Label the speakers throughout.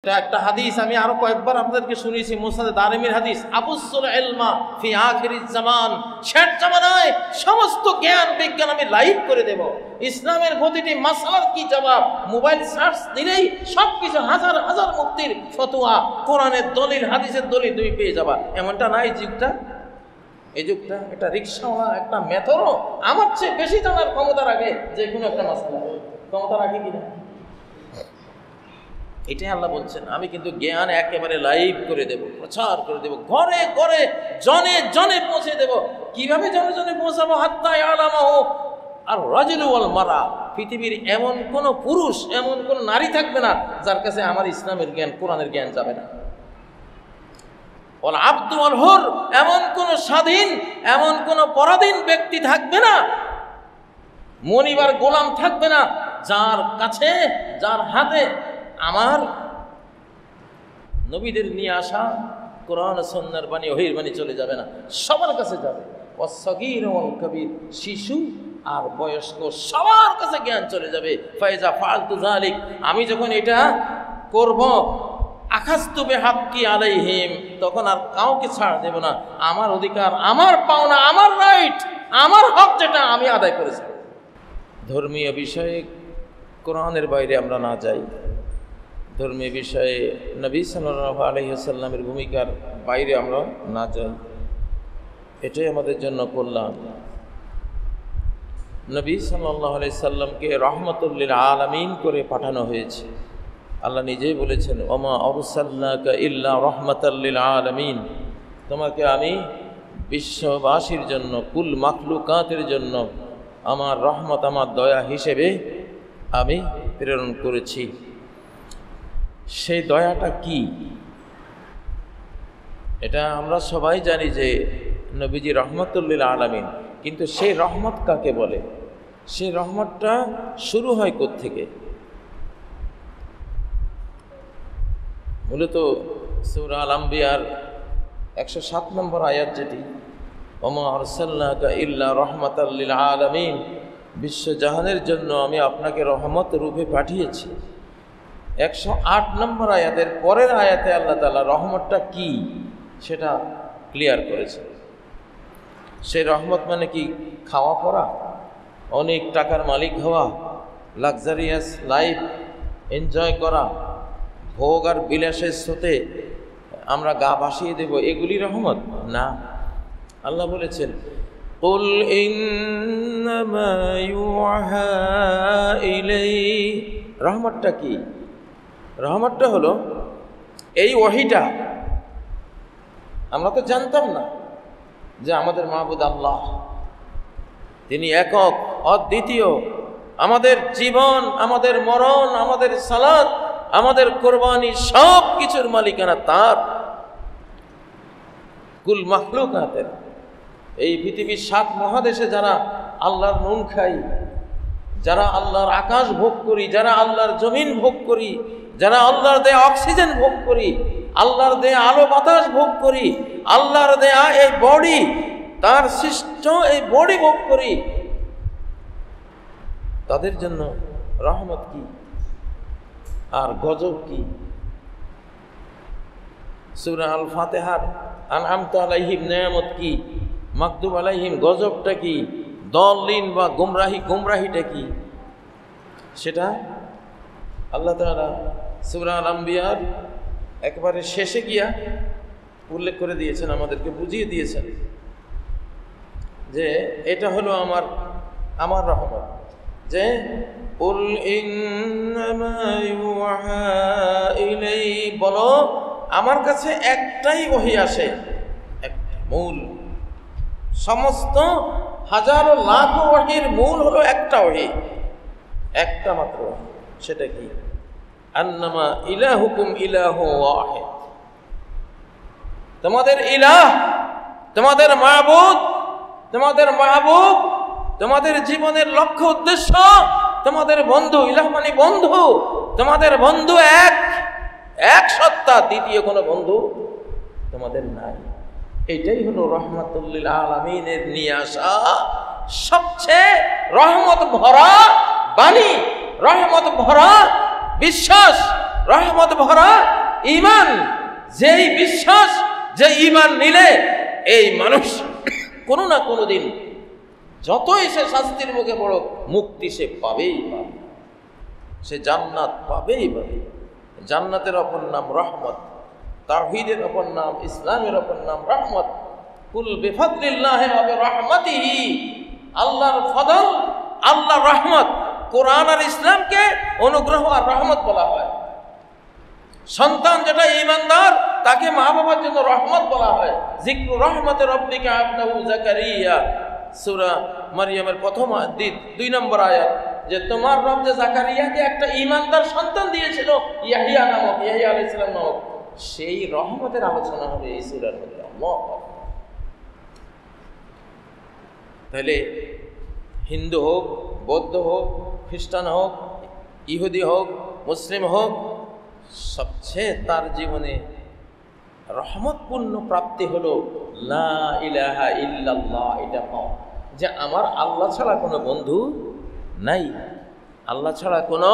Speaker 1: এটা একটা হাদিস আমি আরো কয়েকবার আপনাদেরকে শুনিয়েছি, মুসনাদে দারিমির হাদিস, আবুসুল ইলমা ফি আখিরিজ জামান, শেষ জামানায় সমস্ত জ্ঞান বিজ্ঞান আমি লাইভ করে দেব। ইসলামের প্রতিটি মাসআলার কি জবাব মোবাইল সার্চ দিলেই সবকিছু হাজার হাজার মুক্তির ফতোয়া, কোরআনের দলিল, হাদিসের দলিল তুমি পেয়ে যাবা। এমনটা নাই যুগটা, এই যুগটা একটা রিক্সাওয়ালা একটা মেথরও আমার চেয়ে বেশি জানার ক্ষমতা রাখে যে কোনো একটা মাসআলা, ক্ষমতা রাখে কিনা? এটাই আল্লাহ বলছেন, আমি কিন্তু জ্ঞান একেবারে লাইভ করে দেব, প্রচার করে দেব, ঘরে ঘরে জনে জনে পৌঁছে দেব। কিভাবে জনে জনে পৌঁছাবো? হাত্তা ইয়ালামাহু আর রাজুলু ওয়াল মারা, পৃথিবীর এমন কোন পুরুষ, এমন কোন নারী থাকবে না যার কাছে আমার ইসলামের জ্ঞান, কোরআনের জ্ঞান যাবে না। ওয়াল আবদু ওয়াল হুর, এমন কোন স্বাধীন, এমন কোন পরাধীন ব্যক্তি থাকবে না, মনিবার গোলাম থাকবে না যার কাছে, যার হাতে আমার নবীদের নিয়ে আসা কোরআন সুন্নাহর বাণী, ওহীর বাণী চলে যাবে না, সবার কাছে যাবে। ওয়াসগীর ওয়াল কবীর, শিশু আর বয়স্ক সবার কাছে জ্ঞান চলে যাবে। ফাইজা ফালতু যালিক, আমি যখন এটা করব, আখাযতু বিহাক্কি আলাইহিম, তখন আর কাউকে ছাড় দেব না। আমার অধিকার, আমার পাওনা, আমার রাইট, আমার হক যেটা আমি আদায় করেছি। ধর্মীয় বিষয়ে কোরআনের বাইরে আমরা না যাই, ধর্মীয় বিষয়ে নবী সাল্লাল্লাহু আলাইহি ওয়াসাল্লামের ভূমিকার বাইরে আমরা না যাই, এটাই আমাদের জন্য কল্যাণ। নবী সাল্লাল্লাহু আলাইহি সাল্লামকে রাহমাতুল লিল আলামিন করে পাঠানো হয়েছে। আল্লাহ নিজেই বলেছেন, ওমা আরসালনাকা ইল্লা রাহমাতাল লিল আলামিন, তোমাকে আমি বিশ্ববাসীর জন্য, কুল মাখলুকাতের জন্য আমার রহমত, আমার দয়া হিসেবে আমি প্রেরণ করেছি। সেই দয়াটা কি? এটা আমরা সবাই জানি যে নবীজি রহমতুল লিল আলামিন, কিন্তু সেই রহমত কাকে বলে? সেই রহমতটা শুরু হয় কোত্থেকে? মূলত সূরা আল আম্বিয়ার 107 নম্বর আয়াত, যেটি ওমা আরসালনাকা ইল্লা রাহমাতাল লিল আলামিন, বিশ্বজাহানের জন্য আমি আপনাকে রহমত রূপে পাঠিয়েছি। 108 নম্বর আয়াতের পরের আয়াতে আল্লাহ তাআলা রহমতটা কি সেটা ক্লিয়ার করেছে। সেই রহমত মানে কি? খাওয়া পড়া, অনেক টাকার মালিক হওয়া, লাক্সারিয়াস লাইফ এনজয় করা, ভোগ আর বিলাসের সাথে আমরা গা ভাসিয়ে দেব, এগুলি রহমত না। আল্লাহ বলেছেন, কুল ইন্নামা ইউহা ইলাই, রহমতটা কি? রহমতটা হলো এই ওহীটা। আমরা তো জানতাম না যে আমাদের মাবুদ আল্লাহ, তিনি একক অদ্বিতীয়, আমাদের জীবন, আমাদের মরণ, আমাদের সালাত, আমাদের কোরবানি, সব কিছুর মালিকানা তার। কুল মাখলুকাতের, এই পৃথিবীর 7 মহাদেশে যারা আল্লাহর নুন খাই, যারা আল্লাহর আকাশ ভোগ করি, যারা আল্লাহর জমিন ভোগ করি, যারা আল্লাহর দেয়া অক্সিজেন ভোগ করি, আল্লাহর দেয়া আলো বাতাস ভোগ করি, আল্লাহর দেয়া এই বডি, তার সৃষ্ট এই বডি ভোগ করি, তাদের জন্য রহমত কি আর গজব কি? সূরা আল ফাতিহার আনআমতা আলাইহিম নিয়ামত কি, মাগদুব আলাইহিম গজবটা কি, দলিন বা গুমরাহিটা কি, সেটা আল্লাহ তাআলা সূরা আল আম্বিয়ার একেবারে শেষে গিয়া উল্লেখ করে দিয়েছেন, আমাদেরকে বুঝিয়ে দিয়েছেন যে এটা হলো আমার রহমত। যে কুল ইন্নামা ইউহা ইলাই, বলো আমার কাছে একটাই ওহী আসে, একটা মূল, সমস্ত হাজারো লাখ ওহীর মূল হলো একটা ওহী, একটা মাত্র। সেটা কি? আন্নামা ইলাহুকুম ইলাহু ওয়াহিদ, তোমাদের ইলাহ, তোমাদের মাবুদ, তোমাদের মাহবুব, তোমাদের জীবনের লক্ষ্য উদ্দেশ্য, তোমাদের বন্ধু, ইলাহ মানে বন্ধু, তোমাদের বন্ধু এক সত্তা, দ্বিতীয় কোনো বন্ধু তোমাদের নাই। এটাই হলো রাহমাতুল লিল আলামিনের নিয়ে আসা সবচেয়ে রহমত ভরা বাণী, রহমত ভরা বিশ্বাস, রহমত ভরা ঈমান, যেই বিশ্বাস যে ঈমান নিলে এই মানুষ কোনো না কোনো দিন যতই সে শাস্তির মুখে পড়ুক মুক্তি সে পাবেই পাবে, সে জান্নাত পাবেই পাবে। জান্নাতের অপর নাম রহমত, তাওহীদের অপর নাম, ইসলামের অপর নাম রহমত। কুল বিফাদলিল্লাহি ওয়া বিরহমাতিহি, আল্লাহর ফজল, আল্লাহর রহমত। কোরআন আর ইসলামকে অনুগ্রহ আর রহমত বলা হয়। সন্তান যেটা ঈমানদার তাকে মা বাবার জন্য রহমত বলা হয়। যিকরু রহমতে রব্বিকা আবদাহু যাকারিয়া, সূরা মারইয়ামের প্রথম 2 নম্বর আয়াত, যে তোমার রব যে জাকারিয়াকে একটা ঈমানদার সন্তান দিয়েছিল, ইয়াহিয়া নামক, ইয়াহিয়া আলাইহিস সালাম নামক, সেই রহমতের আলোচনা হবে এই সূরার মধ্যে। আল্লাহ। তাহলে হিন্দু হোক, বৌদ্ধ হোক, খ্রিস্টান হোক, ইহুদি হোক, মুসলিম হোক, সবচেয়ে তার জীবনে রহমতপূর্ণ প্রাপ্তি হলো লা ইলাহা ইল্লাল্লাহ, এটা পাওয়া, যে আমার আল্লাহ ছাড়া কোনো বন্ধু নাই, আল্লাহ ছাড়া কোনো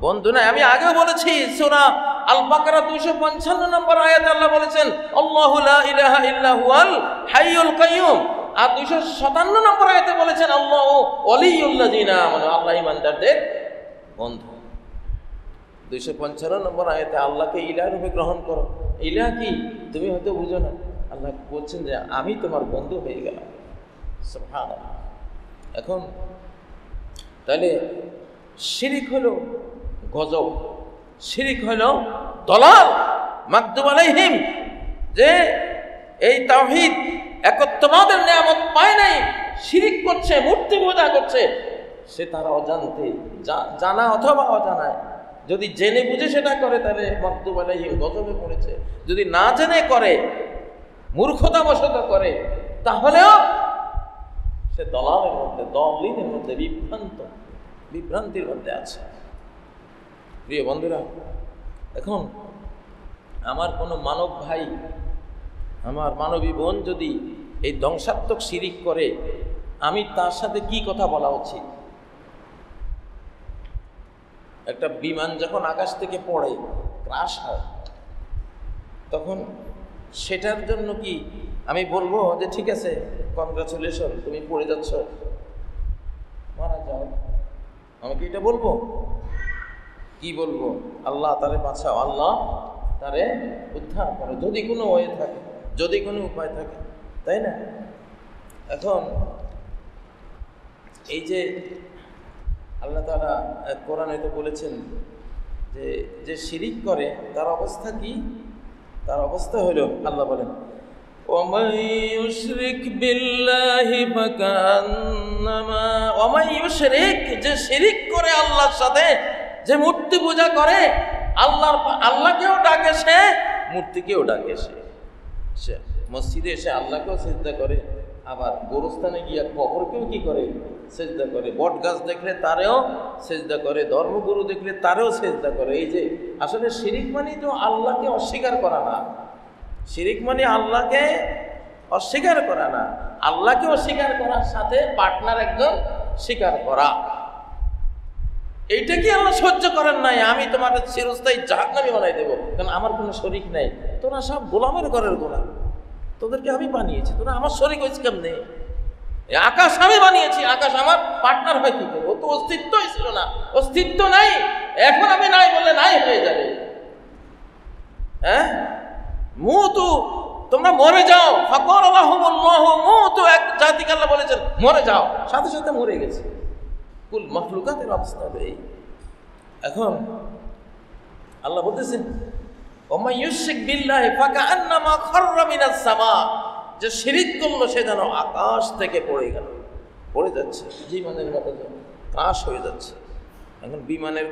Speaker 1: বন্ধু নাই। আমি আগেও বলেছি, সূরা আল বাকারা 255 নম্বর আয়াতে আল্লাহ বলেছেন আল্লাহু লা ইলাহা ইল্লা হুয়াল হাইয়ুল কাইয়ুম, আর 257 নম্বর আয়াতে বলেছেন আল্লাহু ওয়ালিয়ুল্লাযিনা আমানু, আল্লাহ ঈমানদারদের বন্ধু। 255 নম্বর আয়াতে আল্লাহকে ইলাহ রূপে গ্রহণ করো। ইলাহ কি তুমি হয়তো বুঝো না, আল্লাহ বলছেন যে আমি তোমার বন্ধু হয়ে গেলাম। সুবহানাল্লাহ। এখন তাহলে শিরিক হলো গজব, শিরিক হলো দলাল, মাগদুব আলাইহিম, যে এই তাওহীদ একত্ববাদের নিয়ামত পায় নাই, শিরিক করছে, মূর্তি পূজা করছে, সে তার অজান্তে, জানা অথবা অজানায়, যদি জেনে বুঝে সেটা করে তাহলে মাগদুব আলাইহিম, গজবে পড়েছে। যদি না জেনে করে, মূর্খতাবশত করে, তাহলেও সে দলালের মধ্যে, দলিনের মধ্যে, বিভ্রান্তির মধ্যে আছে। প্রিয় বন্ধুরা, এখন আমার কোনো মানব ভাই, আমার মানবী বোন যদি এই ধ্বংসাত্মক শিরিক করে, আমি তার সাথে কি কথা বলা উচিত? একটা বিমান যখন আকাশ থেকে পড়ে, ক্রাশ হয়, তখন সেটার জন্য কি আমি বলবো যে ঠিক আছে, কনগ্রাচুলেশন, তুমি পড়ে যাচ্ছ, মারা যাও? আমি কি এটা বলবো? কি বলবো? আল্লাহ তারে বাঁচাও, আল্লাহ তারে উদ্ধার করো, যদি কোনো ওয়ে থাকে, যদি কোনো উপায় থাকে, তাই না? এখন এই যে আল্লাহ তাআলা কোরআনে তো বলেছেন যে যে শিরিক করে তার অবস্থা কি? তার অবস্থা হলো, আল্লাহ বলেন ওয়ামান ইউশরিক বিল্লাহি ফাকান্নামা, ওয়ামান ইউশরিক, যে শিরিক করে আল্লাহর সাথে, যে মূর্তি পূজা করে, আল্লাহকেও ডাকে সে, মূর্তিকেও ডাকে সে মসজিদে এসে আল্লাহকেও সিজদা করে, আবার গোরস্থানে গিয়া কবরকেও কি করে? সিজদা করে। বট গাছ দেখলে তারেও সিজদা করে, ধর্মগুরু দেখলে তারেও সিজদা করে। এই যে আসলে শিরিক মানে তো আল্লাহকে অস্বীকার করা না, শিরিক মানে আল্লাহকে অস্বীকার করা না, আল্লাহকে অস্বীকার করার সাথে পার্টনার একজন স্বীকার করা। এইটা কি আল্লাহ সহ্য করেন নাই? আমি তোমার চিরস্থায়ী জাহান্নামী বানাই দেবো, কারণ আমার কোনো শরিক নাই। তোরা সব গোলামের ঘরের গোলাম, তোদেরকে আমি বানিয়েছি, তোরা আমার শরিক হয়েছে কেমনে? আকাশ আমি বানিয়েছি, আকাশ আমার পার্টনার হয় কি করে? ও তো অস্তিত্বই ছিল না, অস্তিত্ব নাই, এখন আমি নাই বললে নাই হয়ে যাবে। হ্যাঁ, মুতু, তোমরা মরে যাও, ফাকাল আল্লাহুল্লাহু মুতু, এক জাতিকে আল্লাহ বলেছেন মরে যাও, সাথে সাথে মরে গেছে। কুল মাখলুকাতের অবস্থা এই। এখন আল্লাহ বলতেছেন ওমা ইউশরিক বিল্লাহি ফাকান্নামা খাররা মিনাস সামা, যে শিরিক করলো সে যেন আকাশ থেকে পড়ে গেল, পড়ে যাচ্ছে, বিমানের মতো ক্রাশ হয়ে যাচ্ছে। এখন বিমানের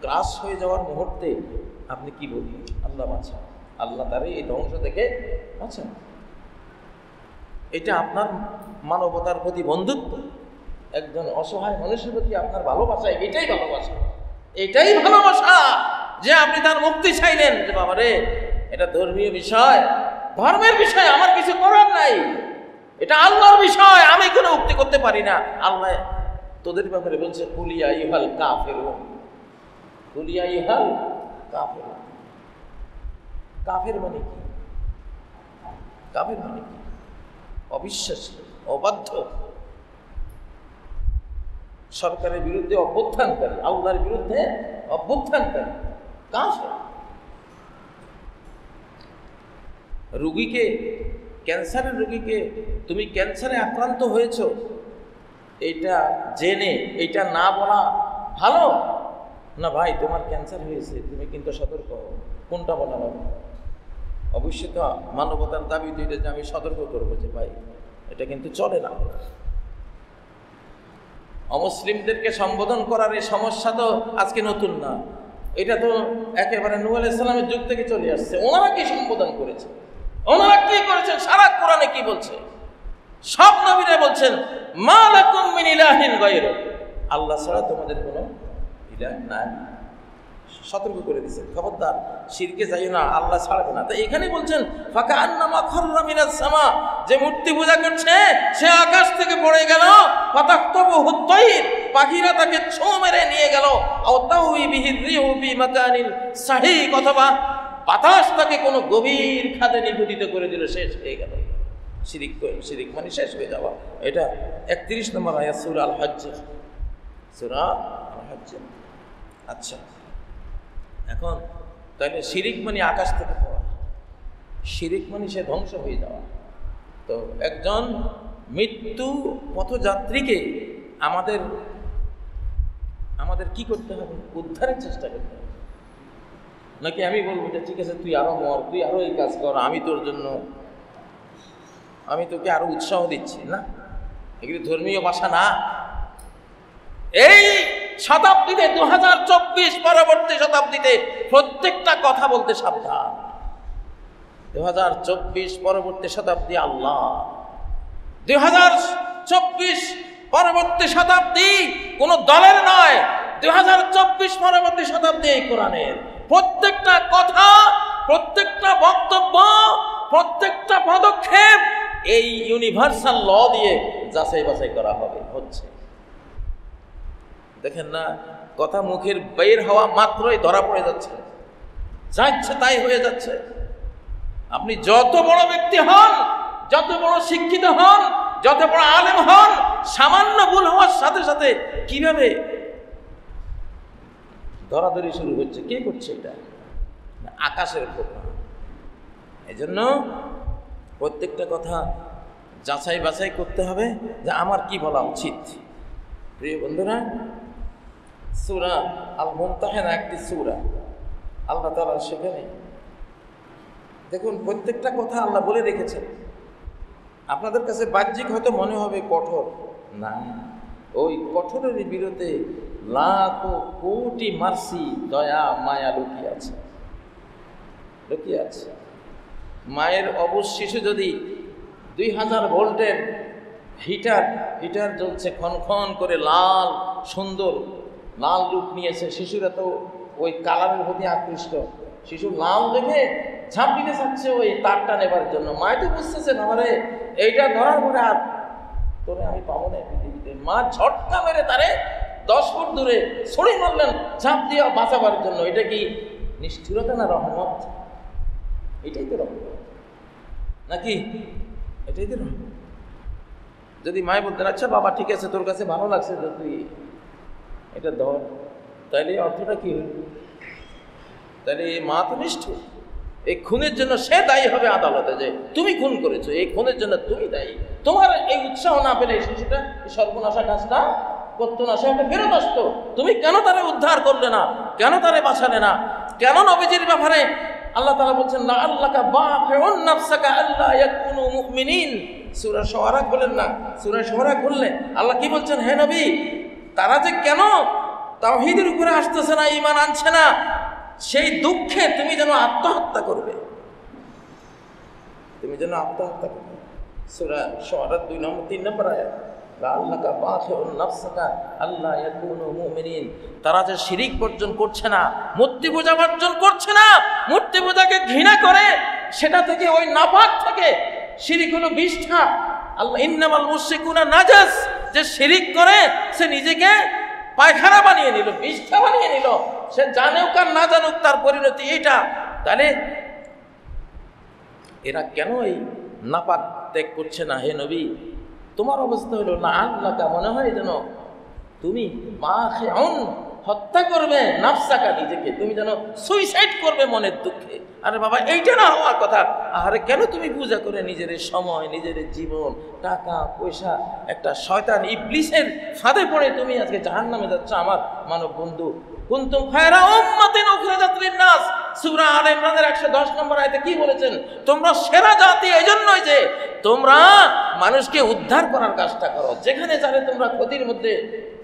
Speaker 1: ক্রাশ হয়ে যাওয়ার মুহূর্তে আপনি কি বলবেন? আল্লাহ বাঁচান, আল্লাহ তারে এই ধ্বংস থেকে বাঁচান। এটা আপনার মানবতার প্রতি বন্ধুত্ব, একজন অসহায় মানুষের প্রতি আপনার ভালোবাসা, এটাই ভালোবাসা, এটাই ভালোবাসা যে আপনি তার মুক্তি চাইলেন। যে বাবা রে, এটা ধর্মীয় বিষয়, ধর্মের বিষয়, আমার কিছু করার নাই, এটা আল্লাহর বিষয়, আমি কোনো মুক্তি করতে পারি না। আল্লাহ তোদের ব্যাপারে বলছে কুলিয়া ইহাল কাফেরুন, কুলিয়া ইহাল কাফের। কাফের মানে কি? কাফের মানে কি? অবিশ্বাসী, অবাধ্য, সরকারের বিরুদ্ধে অভ্যুত্থানকারী, আল্লাহর বিরুদ্ধে অভ্যুত্থানকারী কাফের। রোগীকে, ক্যান্সারের রোগীকে তুমি ক্যান্সারে আক্রান্ত হয়েছ এটা জেনে এটা না বলা ভালো না? ভাই তোমার ক্যান্সার হয়েছে, তুমি কিন্তু সতর্ক হও। কোনটা বলা হবে? অবশ্যই তো মানবতার দাবি দুইটা যে আমি সতর্ক করবো যে ভাই এটা কিন্তু চলে না। অমুসলিমদেরকে সম্বোধন করার এই সমস্যা তো আজকে নতুন না, এটা তো একেবারে নূহ আলাইহিস সালামের যুগ থেকে চলে আসছে। ওনারা কি সম্বোধন করেছে, ওনারা কি করেছেন, সারা কোরআনে কি বলছে? সব নবীরা বলছেন মা লাকুম মিন ইলাহিন গায়রু, আল্লাহ ছাড়া তোমাদের কোনো ইলাহ নাই। সতর্ক করে দিয়েছেন, খবরদার শিরকে যাইও না, আল্লাহ ছাড়বে না। তো এখানে বলছেন ফাকা আন্নামা খাররা মিনাস সামা, যে মূর্তি পূজা করছে সে আকাশ থেকে পড়ে গেল, ফাতাকতাবুহু তাইর, পাখিরা তাকে ছোঁ মেরে নিয়ে গেল, আও তাউই বিহি রিহু ফি মাকানিন সাহিক, অথবা বাতাস তাকে কোনো গভীর খাদে নিপতিত করে দিল, শেষ হয়ে গেল। শিরিক মানে শেষ হয়ে যাওয়া। এটা 31 নম্বর আয়াত সূরা আল হজ্জ, সূরা আল হজ্জ। আচ্ছা, এখন তাহলে শিরিক মানে আকাশ থেকে পড়া, শিরিক মানে সে ধ্বংস হয়ে যাওয়া। তো একজন মৃত্যু পথযাত্রীকে আমাদের কি করতে হবে? উদ্ধারের চেষ্টা করতে হবে। নাকি আমি বলবো যে ঠিক আছে তুই আরো মর, তুই আরো এই কাজ কর, আমি তোর জন্য, আমি তোকে আরো উৎসাহ দিচ্ছি না? এগুলি ধর্মীয় ভাষা না। এই শতাব্দীতে 2024 পরবর্তী শতাব্দীতে প্রত্যেকটা কথা বলতে সাবধান। 2024 পরবর্তী শতাব্দী আল্লাহ, 2024 পরবর্তী শতাব্দী কোন দলের নয়, 2024 পরবর্তী শতাব্দী এই কোরআনের। প্রত্যেকটা কথা, প্রত্যেকটা বক্তব্য, প্রত্যেকটা পদক্ষেপ এই ইউনিভার্সাল ল দিয়ে যাচাই বাছাই করা হবে, হচ্ছে। দেখেন না, কথা মুখের বের হওয়া মাত্রই ধরা পড়ে যাচ্ছে, যা ইচ্ছে তাই হয়ে যাচ্ছে। আপনি যত বড় ব্যক্তি হন, যত বড় শিক্ষিত হন, যত বড় আলেম হন, সামান্য ভুল হওয়ার সাথে সাথে কিভাবে ধরাধরি শুরু হচ্ছে। কে করছে এটা? আকাশের প্রোগ্রাম। এই জন্য প্রত্যেকটা কথা যাচাই বাছাই করতে হবে যে আমার কি বলা উচিত। প্রিয় বন্ধুরা, সূরা আল মুমতাহিনা একটি সূরা, আল্লাহ তাআলা সেখানে দেখুন প্রত্যেকটা কথা আল্লাহ বলে রেখেছেন। আপনাদের কাছে বাহ্যিক হয়তো মনে হবে কঠোর, না, ওই কঠোরের বিরুদ্ধে লাখ কোটি মার্সি, দয়া, মায়া লুকিয়ে আছে, লুকিয়ে আছে। মায়ের অবুজ শিশু যদি 2000 ভোল্টের হিটার জ্বলছে, ক্ষণ করে লাল সুন্দর লাল রূপ নিয়েছে, শিশুরা তো ওই কালারের প্রতি আকৃষ্ট, শিশু লাল দেখে ঝাঁপ দিতে চাচ্ছে ওই তারটা নেবার জন্য। মায় তো বুঝতেছে বাবারে এইটা ধরার পরে আর তোরে আমি পাবো না পৃথিবীতে। মা ঝটকা মেরে তারে 10 ফুট দূরে ছড়ি মারলেন ঝাঁপ দিয়ে বাঁচাবার জন্য। এটা কি নিষ্ঠুরতা না রহমত? এটাই তো রহমত নাকি? এটাই তো রহমত। যদি মায় বলতেন আচ্ছা বাবা ঠিক আছে, তোর কাছে ভালো লাগছে তো তুই এটা ধর, তাইলে অর্থটা কি হইল? তাহলে এই মা তো নিষ্ঠুর। এই খুনের জন্য সে দায়ী হবে আদালতে, যে তুমি খুন করেছো, এই খুনের জন্য তুমি দায়ী। তোমার এই উৎসাহ না পেলে শিশুটা সর্বনাশা কাজটা করতো না, সে একটা ফেরত আসতো। তুমি কেন তারে উদ্ধার করলে না? কেন তারে বাঁচালে না? কেন নবীজির ব্যাপারে আল্লাহ তাআলা বলছেন না আল্লাকা বাখিউন নাফসাকা আল্লা ইয়াকুনু মুমিনিন। সূরা শুআরা বলেন না, সূরা শুআরা বললে আল্লাহ কি বলছেন? হে নবী, তারা যে কেন তাওহীদের উপরে আসতেছে না, ঈমান আনছে না, সেই দুঃখে তুমি যেন আত্মহত্যা করবে, তুমি যেন আত্মহত্যা করবে। সূরা শুআরা 3 নম্বর আয়াত, আল্লাকা বাখিউন নাফসাকা আল্লা ইয়াকুনু মুমিনিন। তারা যে শিরিক বর্জন করছে না, মূর্তি পূজা বর্জন করছে না, মূর্তি পূজাকে ঘৃণা করে, সেটা থেকে ওই নাপাক থেকে, শিরিক হলো বিষ্ঠা। আল্লাহ ইন্নামাল মুশরিকুনা নাজাস, যে শিরিক করে সে নিজেকে পায়খানা বানিয়ে নিল, বিষ্ঠা বানিয়ে নিল, সে জানুক আর না জানুক তার পরিণতি এইটা। তাহলে এরা কেন এই নাপাক ত্যাগ করছে না? হে নবী, তোমার অবস্থা হলো না আল্লাহ, মনে হয় যেন তুমি হত্যা করবে নাফসাকা, নিজেকে তুমি যেন সুইসাইড করবে মনের দুঃখে। আরে বাবা, এইটা না হওয়ার কথা। আরে কেন তুমি পূজা করে নিজের সময়, নিজের জীবন, টাকা পয়সা, একটা শয়তান ইবলিসের ফাঁদে পড়ে তুমি আজকে জাহান্নামে যাচ্ছ আমার মানব বন্ধু। কুনতুম খায়রা উম্মাতিন উখরিজাত লিন-নাস, সূরা আলে ইমরানের 110 নম্বর আয়াতে কি বলেছেন? তোমরা সেরা জাতি এজন্যই যে তোমরা মানুষকে উদ্ধার করার কাজটা করো। যেখানে যারে তোমরা ক্ষতির মধ্যে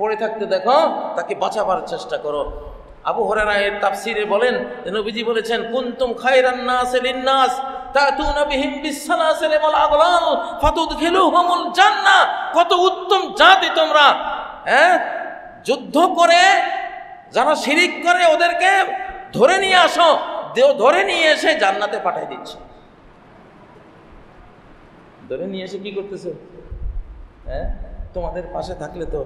Speaker 1: পড়ে থাকতে দেখো, তাকে বাঁচাবার চেষ্টা করো। আবু হুরায়রা এর তাফসীরে বলেন, নবীজি বলেছেন, কুনতুম খায়রান নাস লিন-নাস তাতুনা বিহিম বিস-সালাসিল ওয়াল আগলাল ফাতুদখিলুহুমুল জান্নাহ। কত উত্তম জাতি তোমরা! যুদ্ধ করে যারা শিরিক করে ওদেরকে ধরে নিয়ে আসো, ধরে নিয়ে এসে জান্নাতে পাঠিয়ে দিচ্ছে। ধরে নিয়ে এসে কি করতেছে? তোমাদের পাশে থাকলে তো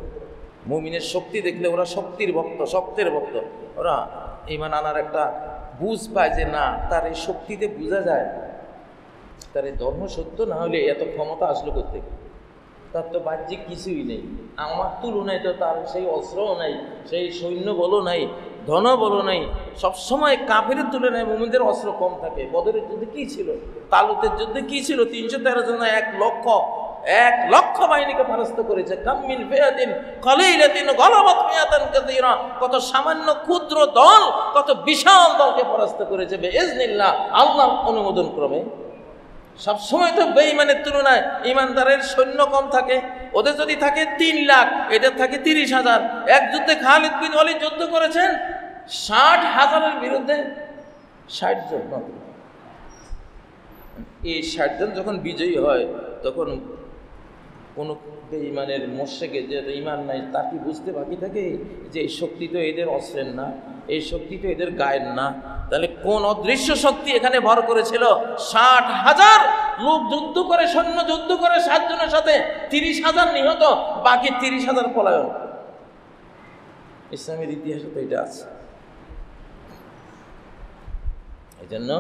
Speaker 1: মুমিনের শক্তি দেখলে ওরা শক্তির ভক্ত, শক্তের ভক্ত। ওরা ঈমান আনার একটা বুঝ পায় যে না, তার এই শক্তিতে বোঝা যায় তার এই ধর্ম সত্য, না হলে এত ক্ষমতা আসলো করতে। তার তো বাহ্যিক কিছুই নেই, আমার তুলনায় তো তার সেই অস্ত্রও নাই, সেই সৈন্য বলও নাই, ধন বলও নাই। সবসময় কাফেরের তুলনায় মুমিনদের অস্ত্র কম থাকে। বদরের যুদ্ধে কি ছিল? তালুতের যুদ্ধে কি ছিল? 313 জন 1 লক্ষ বাহিনীকে পরাস্ত করেছে। কামিন ফিয়াতিন কালিলাতিন গালাবাত মিয়াতান কাসীরা, কত সামান্য ক্ষুদ্র দল কত বিশাল দলকে পরাস্ত করেছে বিইজনিল্লাহ, আল্লাহর অনুমোদন ক্রমে। সবসময় তো বেঈমানের তুলনায় ঈমানদারের সৈন্য কম থাকে। ওদের যদি থাকে 3 লাখ, এদের থাকে 30,000। এক যুদ্ধে খালিদ বিন ওয়ালিদ যুদ্ধ করেছেন 60,000-এর বিরুদ্ধে 60 জন। এই 60 জন যখন বিজয়ী হয়, তখন কোন বেঈমানের মোশরিকে, যে ঈমান নাই, তার কি বুঝতে বাকি থাকে যে এই শক্তি তো এদের অস্ত্রের না, এই শক্তি তো এদের গায়ের না? তাহলে কোন অদৃশ্য শক্তি এখানে ভর করেছিল? 60,000 লোক যুদ্ধ করে, সৈন্য যুদ্ধ করে 7 জনের সাথে 30,000 নিহত, বাকি 30,000 পলায়ন। ইসলামের ইতিহাসে তো এটা আছে। এই জন্য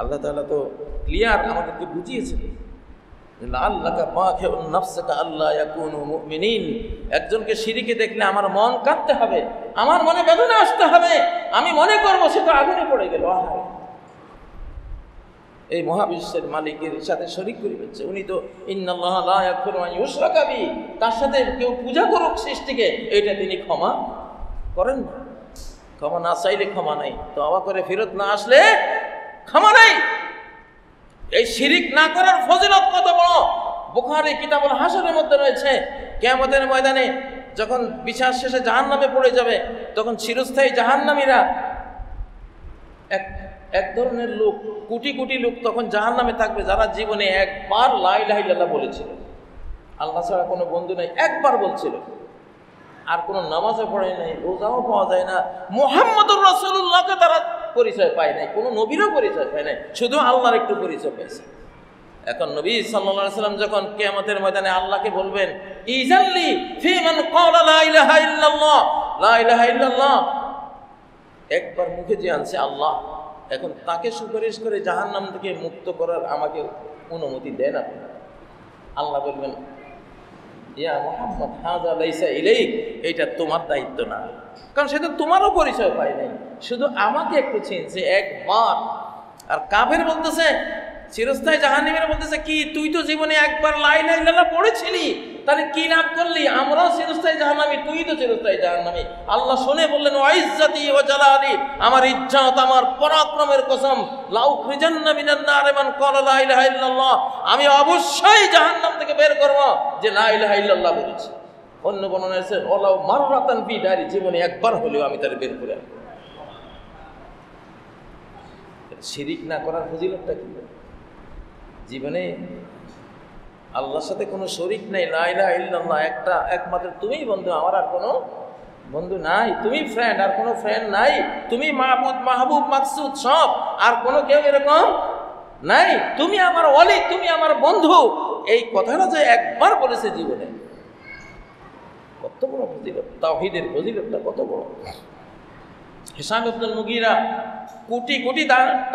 Speaker 1: আল্লাহ তাআলা তো ক্লিয়ার আমাদেরকে বুঝিয়েছেন, একজনকে শিরিকে দেখলে আমার মন কাঁদতে হবে, আমার মনে বেদনা আসতে হবে, আমি মনে করবো সে তো আগুনে পড়ে গেল, এই মহাবিশ্বের মালিকের সাথে শরীক করে ফেলছে। উনি তো ইন্নাল্লাহ লা ইয়াগফিরু আন ইউশরাকা বিহি, তার সাথে কেউ পূজা করুক সৃষ্টিকে, এটা তিনি ক্ষমা করেন না। ক্ষমা না চাইলে ক্ষমা নাই, তওবা করে ফেরত না আসলে ক্ষমা নাই। এই শিরিক না করার ফজিলত কত বড়! বুখারী কিতাবুল হাসরের মধ্যে রয়েছে, কিয়ামতের ময়দানে যখন বিচার শেষে জাহান্নামে পড়ে যাবে, তখন চিরস্থায়ী জাহান্নামীরা এক ধরনের লোক, কোটি কোটি লোক তখন জাহান্নামে থাকবে, যারা জীবনে একবার লা ইলাহা ইল্লাল্লাহ বলেছিল, আল্লাহ ছাড়া কোনো বন্ধু নাই, একবার বলছিল, আর কোনো নামাজও পড়ে নাই, রোজাও পাওয়া যায় না, মুহাম্মদুর রাসূলুল্লাহকে তারা পরিচয় পায় নাই, কোনো নবীরও পরিচয় পায় নাই, শুধু আল্লাহর একটু পরিচয় পেয়েছে। এখন নবী সাল্লাল্লাহু আলাইহি ওয়াসাল্লাম যখন কিয়ামতের ময়দানে আল্লাহকে বলবেন, ইজাল্লি ফি মান ক্বালা লা ইলাহা ইল্লাল্লাহ, লা ইলাহা ইল্লাল্লাহ একবার মুখে যে আনছে আল্লাহ, এখন তাকে সুপারিশ করে জাহান্নাম থেকে মুক্ত করার আমাকে অনুমতি দেন আপনি। আল্লাহ বলবেন, ইয়া মুহাম্মদ হাযা লাইসা ইলাইক, এটা তোমার দায়িত্ব না, কারণ সেটা তোমারও পরিচয় পায় নাই, শুধু আমাকে একটু চিনছে একবার। আর কাফের বলতেছে, চিরস্থায়ী জাহান্নামীরা বলতেছে, কি তুই তো জীবনে একবার লা ইলাহা ইল্লাল্লাহ পড়েছিলি, তাহলে কি লাভ করলি? আমরাও চিরস্থায়ী জাহান্নামী, তুই তো চিরস্থায়ী জাহান্নামী। আল্লাহ শুনে বললেন, ওয়া ইজ্জতি ওয়া জালালি, আমার ইজ্জত, আমার পরাক্রমের কসম, লা উখরিজান্না মিনান নার মান ক্বালা লা ইলাহা ইল্লাল্লাহ, আমি অবশ্যই জাহান্নাম থেকে বের করব যে লা ইলাহা ইল্লাল্লাহ বলেছে। অন্য বর্ণনায় আছে, ওয়ালাউ মাররাতান ফি দারি, জীবনে একবার হলেও আমি তারে বের করে আনব। শিরিক না করার ফজিলতটা কি? জীবনে আল্লাহর সাথে কোনো শরীক নাই, লা ইলাহা ইল্লাল্লাহ একটা একমাত্র তুমিই বন্ধু, আমার আর কোনো বন্ধু নাই, তুমি ফ্রেন্ড, আর কোনো ফ্রেন্ড নাই, তুমি মাহবুব মাহবুব মাকসুদ সব, আর কোনো কেউ এরকম নাই, তুমি আমার ওয়ালি, তুমি আমার বন্ধু। এই কথাটা যে একবার বলেছে জীবনে, কত বড় ফজিলত! তাওহীদের ফজিলতটা কত বড়! হিশাম ইবনুল মুগীরা কোটি কোটি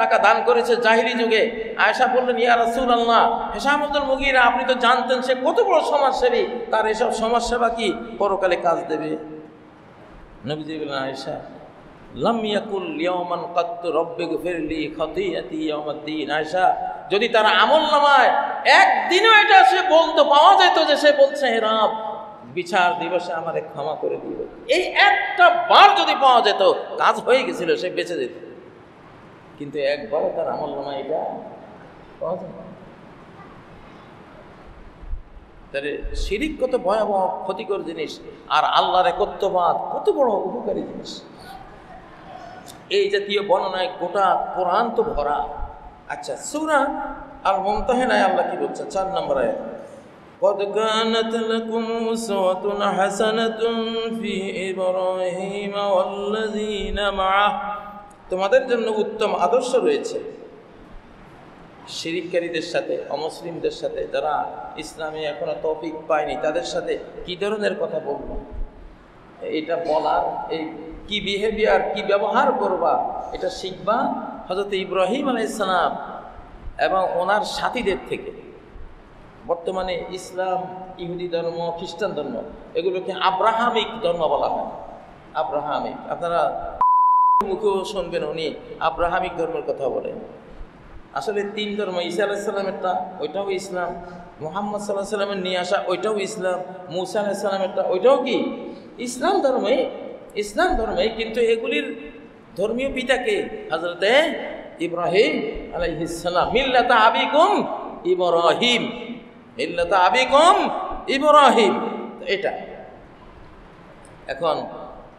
Speaker 1: টাকা দান করেছে জাহিলি যুগে। আয়েশা বললেন, ইয়া রাসূলুল্লাহ, হিশাম ইবনুল মুগীরা আপনি তো জানতেন সে কত বড় সমাজসেবী, তার এসব সমাজসেবা কি পরকালে কাজ দেবে? নবীজি বললেন, আয়েশা, লাম ইয়াকুল ইয়াওমান কাত্তু রব্বিগফিরলি খাতিয়াতি ইয়াউমাদ্দিন। আয়েশা, যদি তার আমলনামায় একদিনও এটা সে বলতে পাওয়া যেত যে সে বলছে, হে রব, বিচার দিবসে আমারে ক্ষমা করে দিও, এই একটা বার যদি পাওয়া যেত, কাজ হয়ে গেছিল, সে বেঁচে যেত। কিন্তু একবারও তার আমলনামায় এটা পাওয়া যায় না। তাহলে শিরিক কত ভয়াবহ ক্ষতিকর জিনিস, আর আল্লাহর একত্ববাদ কত বড় উপকারী জিনিস। এই জাতীয় বর্ণনায় গোটা কোরআন তো ভরা। আচ্ছা, সূরা আল মুমতাহিনায় আল্লাহ কি বলছে? 4 নম্বর আয়াত, قد كانت لكم أسوة حسنة في إبراهيم والذين معه। তোমাদের জন্য উত্তম আদর্শ রয়েছে শিরিককারীদের সাথে, অমুসলিমদের সাথে, যারা ইসলামে এখনো তৌফিক পায়নি, তাদের সাথে কি ধরনের কথা বলবো, এটা বলার, এই কি বিহেভিয়ার, কি ব্যবহার করবা, এটা শিখবা হযরত ইব্রাহিম আলাইহিস সালাম এবং ওনার সাথীদের থেকে। বর্তমানে ইসলাম, ইহুদি ধর্ম, খ্রিস্টান ধর্ম, এগুলোকে আব্রাহামিক ধর্ম বলা হয়। আব্রাহামিক, আপনারা মুখেও শুনবেন উনি আব্রাহামিক ধর্মের কথা বলেন। আসলে 3 ধর্ম, ঈসা আলাইহিস সালামেরটা ওইটাও ইসলাম, মুহাম্মদ সাল্লাল্লাহু আলাইহি সাল্লামের নিয়ে আসা ওইটাও ইসলাম, মুসা আলাইহিস সালামেরটা ওইটাও কি ইসলাম ধর্মে, ইসলাম ধর্মে। কিন্তু এগুলির ধর্মীয় পিতাকে হযরতে ইব্রাহিম আলাইহিস সালাম, মিল্লাতা আবিকুম ইব্রাহিম, মিল্লাতা আবিকুম ইব্রাহিম। এটা এখন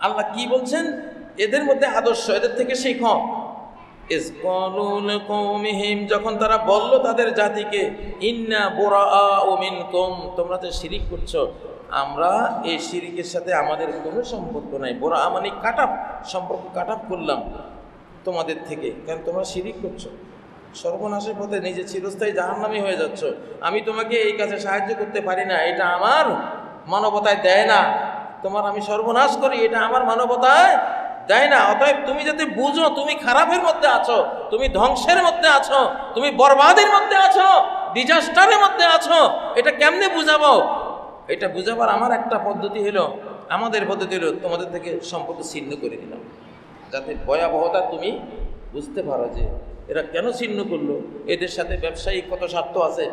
Speaker 1: আল্লাহ কি বলছেন? এদের মধ্যে আদর্শ, এদের থেকে শিখো। যখন তারা বলল তাদের জাতিকে, ইন্না বুরাআউ মিনকুম, তোমরা যে শিরিক করছো, আমরা এই শিরিকের সাথে আমাদের কোনো সম্পর্ক নাই। বুরা মানে কাটাপ, সম্পর্ক কাটাপ করলাম তোমাদের থেকে, কারণ তোমরা শিরিক করছো, সর্বনাশের পথে নিজে চিরস্থায়ী জাহান্নামী হয়ে যাচ্ছ। আমি তোমাকে এই কাজে সাহায্য করতে পারি না, এটা আমার মানবতায় দেয় না। তোমার আমি সর্বনাশ করি, এটা আমার মানবতায় দেয় না। অতএব তুমি যাতে বুঝো তুমি খারাপের মধ্যে আছো, তুমি ধ্বংসের মধ্যে আছো, তুমি বরবাদের মধ্যে আছো, ডিজাস্টারের মধ্যে আছো, এটা কেমনে বুঝাবো? এটা বুঝাবার আমার একটা পদ্ধতি হলো, আমাদের পদ্ধতি হলো, তোমাদের থেকে সম্পর্ক ছিন্ন করে দিলাম, যাতে ভয়াবহতা তুমি বুঝতে পারো যে এরা কেন ছিন্ন করলো। এদের সাথে ব্যবসায়িক কত স্বার্থ আছে,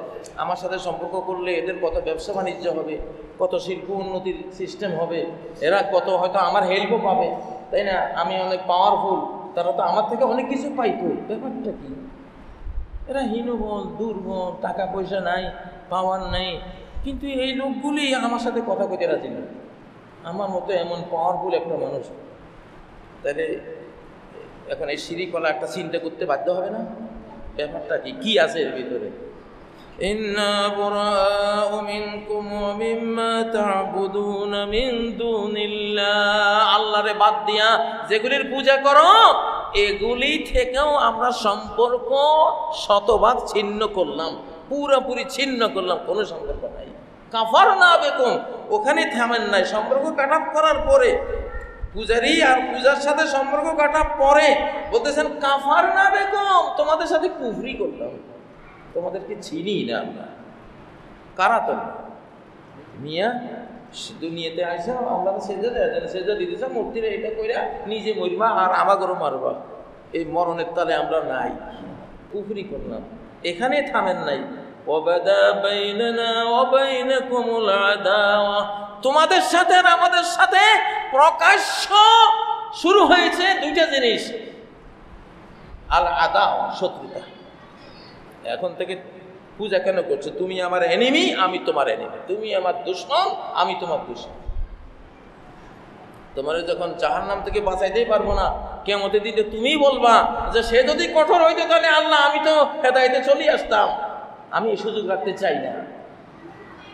Speaker 1: আমার সাথে সম্পর্ক করলে এদের কত ব্যবসা বাণিজ্য হবে, কত শিল্প উন্নতির সিস্টেম হবে, এরা কত হয়তো আমার হেল্পও পাবে, তাই না? আমি অনেক পাওয়ারফুল, তারা তো আমার থেকে অনেক কিছু পাইতো। ব্যাপারটা কি? এরা হীনবল, দুর্বল, টাকা পয়সা নাই, পাওয়ার নাই, কিন্তু এই লোকগুলি আমার সাথে কথা কইতে রাজি না। আমার মতো এমন পাওয়ারফুল একটা মানুষ, তাহলে এখন এই শিরিকওয়ালা একটা চিন্তা করতে বাধ্য হবে না? ব্যাপারটা কি, কি আছে এর ভিতরে? ইন্না বুরাউ মিনকুম ওয়া মিম্মা তা'বুদুনা মিন দুনিল্লাহ, আল্লাহরে বাদ দিয়া যেগুলির পূজা করো এগুলি থেকেও আমরা সম্পর্ক শতভাগ ছিন্ন করলাম, পুরোপুরি ছিন্ন করলাম, কোনো সম্পর্ক নাই। কাফারনা বিকুম, ওখানে থামেন নাই, সম্পর্ক কাটাপ করার পরে, পূজারি আর পূজার সাথে সম্পর্ক কাটা পরে বলতেছেন কাফারনা বিকুম, তোমাদের সাথে কুফরি করলাম, তোমাদেরকে চিনি না আমরা। কারা তো মিয়া দুনিয়াতে আইসা আল্লাহ সেজদা দিতেছে, মূর্তিরে এটা কইরা নিজে মরবা আর আমাগরও মারবা, এই মরণের তালে আমরা নাই, কুফরি করলাম। এখানে থামেন নাই, ওয়াবাদা বাইনানা ওয়া বাইনাকুমুল আদাওয়া, তোমাদের সাথে আর আমাদের সাথে প্রকাশ্য শুরু হয়েছে 2টা জিনিস, আল আদাওয়া, শত্রুতা। এখন থেকে পূজা কেন করছো? তুমি আমার এনিমি, আমি তোমার এনিমি, তুমি আমার দুশমন, আমি তোমার দুশমন। তোমার যখন জাহান্নাম থেকে বাঁচাইতেই পারবো না, কিয়ামতের দিনে তুমি বলবা যে সে যদি কঠোর হইতো তাহলে আল্লাহ আমি তো হেদায়েতে চলে আসতাম, আমি এই সুযোগ রাখতে চাই না।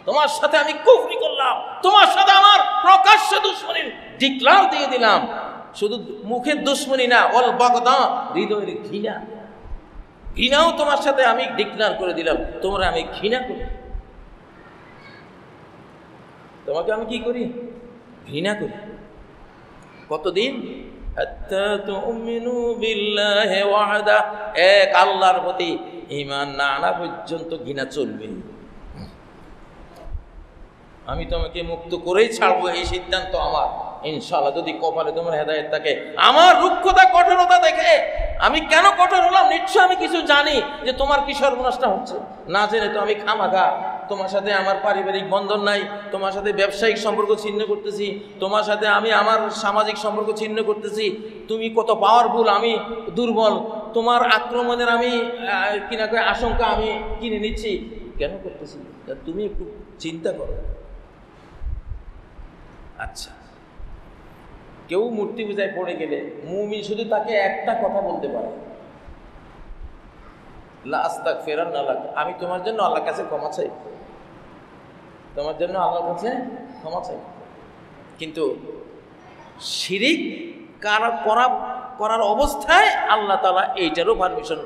Speaker 1: তোমার সাথে আমি কুফরি করলাম, তোমার সাথে আমার প্রকাশ্য দুশমনি ডিক্লার দিয়ে দিলাম। শুধু মুখের দুশমনি না, অল বাগদা, হৃদয়ের ঘৃণা, ঘৃণাও তোমার সাথে আমি ডিক্লার করে দিলাম, তোমরা আমি ঘৃণা করি, তোমাকে আমি কি করি? ঘৃণা করি। কতদিন? হাত্তা তুমিনু বিল্লাহি ওয়াহদা, এক আল্লাহর প্রতি ঈমান না আনা পর্যন্ত ঘৃণা চলবে। আমি তোমাকে মুক্ত করেই ছাড়বো, এই সিদ্ধান্ত আমার, ইনশাআল্লাহ, যদি কপালে তোমার হেদায়েত থাকে। আমার রুক্ষতা কঠোরতা দেখে আমি কেন কঠোর হলাম? নিশ্চয় আমি কিছু জানি যে তোমার কি সর্বনাশটা হচ্ছে। না জেনে তো আমি খামাখা তোমার সাথে আমার পারিবারিক বন্ধন নাই, তোমার সাথে ব্যবসায়িক সম্পর্ক ছিন্ন করতেছি, তোমার সাথে আমি আমার সামাজিক সম্পর্ক ছিন্ন করতেছি। তুমি কত পাওয়ারফুল, আমি দুর্বল, তোমার আক্রমণের আমি কিনা করে আশঙ্কা আমি কিনে নিচ্ছি। কেন করতেছি? তুমি একটু চিন্তা করো। আচ্ছা, কেউ মূর্তি পূজায় পড়ে গেলে মুমিন শুধু তাকে একটা কথা বলতে পারে, লা আস্তাগফিরুল্লাহ লাক, আমি তোমার জন্য আল্লাহর কাছে ক্ষমা চাই, তোমার জন্য আল্লাহর কাছে ক্ষমা চাই। কিন্তু শিরিক করার অবস্থায় আল্লাহ তাআলা এইটারও পারমিশন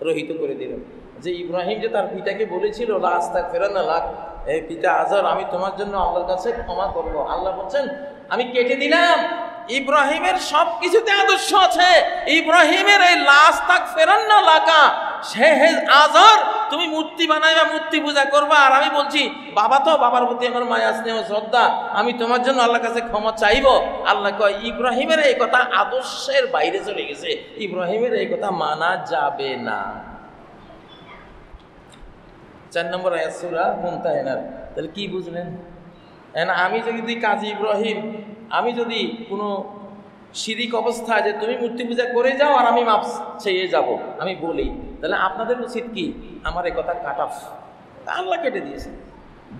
Speaker 1: রহিত করে দিলেন। যে ইব্রাহিম যে তার পিতাকে বলেছিল লা আস্তাগফিরুল্লাহ লাক, এই পিতা আজর, আমি তোমার জন্য আল্লাহর কাছে ক্ষমা করব, আল্লাহ বলছেন আমি কেটে দিলাম। ইব্রাহিমের সব কিছুতে আদর্শ আছে। ইব্রাহিমের এই লা আস্তাগফিরুল্লাহ লাকা, সে আজর তুমি মূর্তি বানাইবা, মূর্তি পূজা করবা, আর আমি বলছি বাবা তো, বাবার প্রতি আমার মায়া স্নেহ শ্রদ্ধা, আমি তোমার জন্য আল্লাহর কাছে ক্ষমা চাইবো। আল্লাহ কয় ইব্রাহিমের এই কথা আদর্শের বাইরে চলে গেছে, ইব্রাহিমের এই কথা মানা যাবে না। 4 নম্বর আয়াত সূরা মুমতাহিনার। তাহলে কি বুঝলেন? আমি যদি কাজী ইব্রাহিম, আমি যদি কোনো শিরিক অবস্থায় যে তুমি মূর্তি পূজা করে যাও আর আমি মাপ চেয়ে যাব আমি বলি, তাহলে আপনাদের উচিত কি? আমার এই কথা কাট অফ। আল্লাহ কেটে দিয়েছে।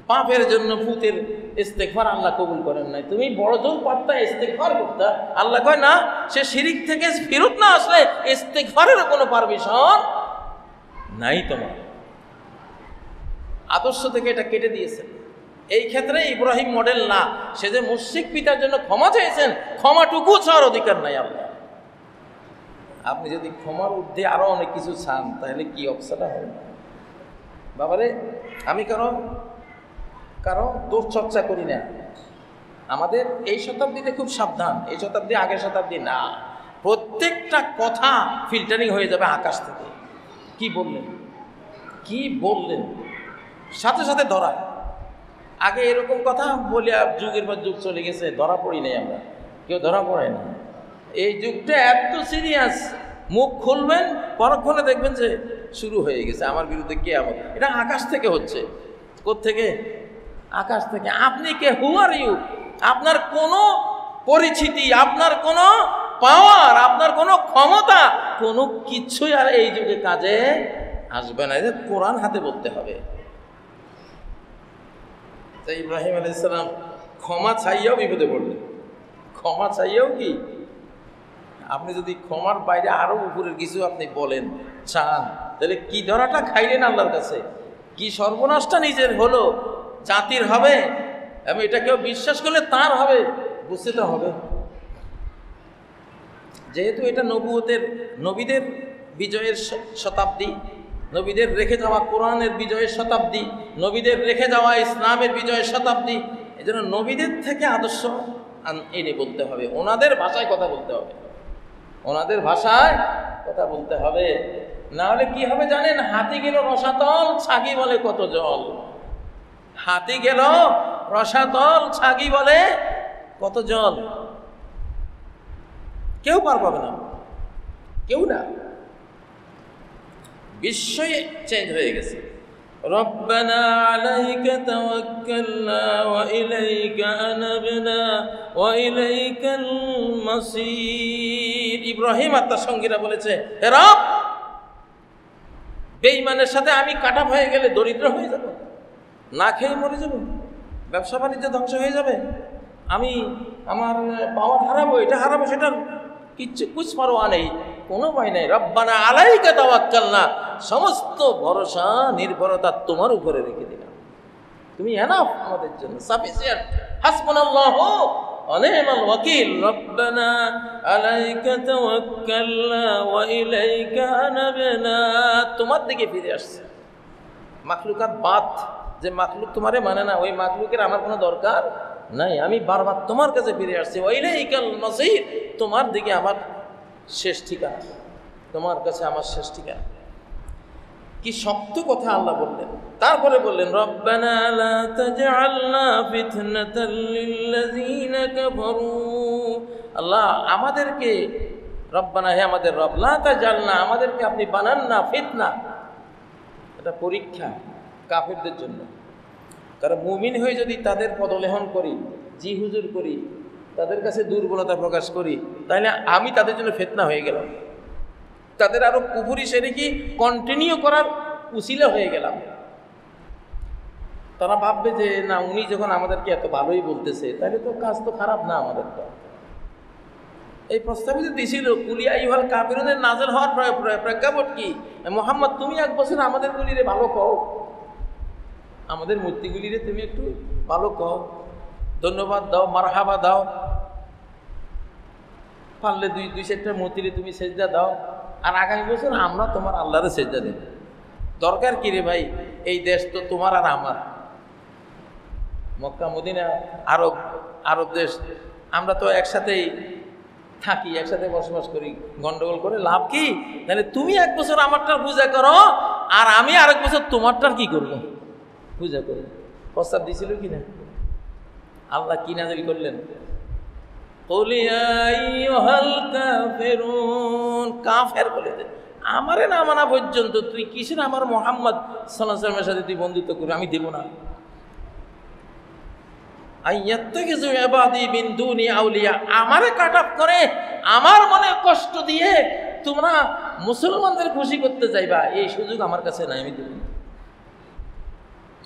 Speaker 1: পাপের জন্য পুতের ইস্তেগফার আল্লাহ কবুল করেন নাই, তুমি বড় জোর পারতা ইস্তেগফার করতা। আল্লাহ কয় না, সে শিরিক থেকে ফেরত না আসলে ইস্তেগফারেরও কোনো পারমিশন নাই তোমার। আদর্শ থেকে এটা কেটে দিয়েছেন। এই ক্ষেত্রে ইব্রাহিম মডেল না, সে যে মুশরিক পিতার জন্য ক্ষমা চেয়েছেন, ক্ষমাটুকু চাওয়ার অধিকার নাই আপনার। আপনি যদি ক্ষমার ঊর্ধ্বে আরো অনেক কিছু চান, তাহলে কি অবস্থাটা হবে? বাবারে, আমি কারো দোষ চর্চা করি না। আমাদের এই শতাব্দীতে খুব সাবধান, এই শতাব্দী আগের শতাব্দী না। প্রত্যেকটা কথা ফিল্টারিং হয়ে যাবে আকাশ থেকে। কি বললেন সাথে সাথে ধরা। আগে এরকম কথা বলে যুগের পর যুগ চলে গেছে, ধরা পড়ি নাই আমরা, কেউ ধরা পড়ে না। এই যুগটা এত সিরিয়াস, মুখ খুলবেন পরক্ষণে দেখবেন যে শুরু হয়ে গেছে আমার বিরুদ্ধে কিয়ামত। এটা আকাশ থেকে হচ্ছে। কোত্থেকে? আকাশ থেকে। আপনি কে? হু আর ইউ? আপনার কোনো পরিচিতি, আপনার কোনো পাওয়ার, আপনার কোনো ক্ষমতা, কোনো কিছুই আর এই যুগে কাজে আসবে না। কোরআন হাতে বলতে হবে। তাই ইব্রাহিম আলাইহিস সালাম ক্ষমা চাইয়াও বিপদে পড়লেন। ক্ষমা চাইয়াও কি, আপনি যদি ক্ষমার বাইরে আরো উপরের কিছু আপনি বলেন চান, তাহলে কি ধরাটা খাইলেন আল্লাহর কাছে, কি সর্বনাশটা নিজের হলো, জাতির হবে, এবং এটা কেউ বিশ্বাস করলে তার হবে, বুঝতে তো হবে। যেহেতু এটা নবীদের বিজয়ের শতাব্দী, নবীদের রেখে যাওয়া কোরআনের বিজয়ের শতাব্দী, নবীদের রেখে যাওয়া ইসলামের বিজয়ের শতাব্দী, এই জন্য নবীদের থেকে আদর্শ এনে বলতে হবে, ওনাদের ভাষায় কথা বলতে হবে, ওনাদের ভাষায় কথা বলতে হবে। না হলে কি হবে জানেন? হাতি গেল রসাতল, ছাগি বলে কত জল। হাতি গেল রসাতল, ছাগি বলে কত জল। কেউ পার পাবে না, কেউ না। বিশ্বই চেঞ্জ হয়ে গেছে। রব্বানা আলাইকা তাওয়াক্কালনা ওয়া ইলাইকা আনাবনা ওয়া ইলাইকাল মাসির। ইব্রাহিম আর তার সঙ্গীরা বলেছে, হে রব, বেঈমানের সাথে আমি কাটা হয়ে গেলে দরিদ্র হয়ে যাব, না খেয়ে মরে যাব, ব্যবসা বাণিজ্য ধ্বংস হয়ে যাবে, আমি আমার পাওয়ার হারাবো, এটা হারাবো, সেটার কিচ্ছু কুছ পারোয়া নেই, কোনো ভয় নেই। রব্বানা আলাইকা তাওয়াক্কালনা, সমস্ত ভরসা নির্ভরতা তোমার উপরে রেখে দিলাম, তুমি এনাফ আমাদের জন্য, সাফিসিয়েন্ট, হাসবুনাল্লাহু ওয়া নি'মাল ওয়াকিল। রব্বানা আলাইকা তাওয়াক্কালনা ওয়া ইলাইকা আনাবনা, তোমার দিকে ফিরে আসছে। মাখলুকাত বাদ, যে মাখলুক তোমারে মানে না, ওই মাখলুকের আমার কোনো দরকার নাই, আমি বারবার তোমার কাছে ফিরে আসছি। ওয়াইলাইকাল মাসির, তোমার দিকে আমার শেষ ঠিকানা, তোমার কাছে আমার শেষ ঠিকানা। কি শক্ত কথা আল্লাহ বললেন। তারপরে বললেন রব্বানা লা তাজআলনা ফিতনাতাল লিল্লাযীনা কাফারু, আল্লাহ আমাদেরকে, রব্বানা হে আমাদের রব, লা তাজআলনা আমাদেরকে আপনি বানান না ফিতনা, এটা পরীক্ষা কাফিরদের জন্য। কারণ মুমিন হয়ে যদি তাদের পদলেহন করি, জি হুজুর করি, তাদের কাছে দুর্বলতা প্রকাশ করি, তাহলে আমি তাদের জন্য ফিতনা হয়ে গেলাম, তাদের আরো কুফরি শিরকি কন্টিনিউ করার উসিলা হয়ে গেলাম। তারা ভাববে যে না, উনি যখন আমাদেরকে এত ভালোই বলতেছে, তাহলে তো কাজ তো খারাপ না আমাদের। তো এই প্রস্তাবিত দিছিল কুলিয়া ইউহাল কাফিরুনের নাযিল হওয়ার প্রেক্ষাপট কি? মুহাম্মদ তুমি এক বছর আমাদের গুলিরে ভালো কও, আমাদের মূর্তিগুলিরে তুমি একটু ভালো কও, ধন্যবাদ দাও, মারহাবা দাও, পারলে দুই চারটা মূর্তিরে তুমি সেজদা দাও, আর আগামী বছর আমরা তোমার আল্লাহরে সেজদা দেব। দরকার কি রে ভাই? এই দেশ তো তোমার আর আমার, মক্কা মদিনা আরব দেশ, আমরা তো একসাথেই থাকি, একসাথে বসবাস করি, গন্ডগোল করে লাভ কি? তাহলে তুমি এক বছর আমারটার পূজা করো, আর আমি আরেক বছর তোমারটার কি করবো? পূজা করবো। প্রস্তাব দিছিল কিনা? আল্লাহ কি নাযিল করলেন? কাফের বলে দে, আমারে না মানা পর্যন্ত তুই কিসের আমার মুহাম্মদ সাল্লাল্লাহু আলাইহি ওয়াসাল্লামের সাথে তুই বন্ধুত্ব করবি? আমি দেব না। আইয়াত্তাকিযু ইবাদি মিন দুনি আউলিয়া, আমারে কাট অফ করে আমার মনে কষ্ট দিয়ে তোমরা মুসলমানদের খুশি করতে চাইবা, এই সুযোগ আমার কাছে নাই, আমি দেব না।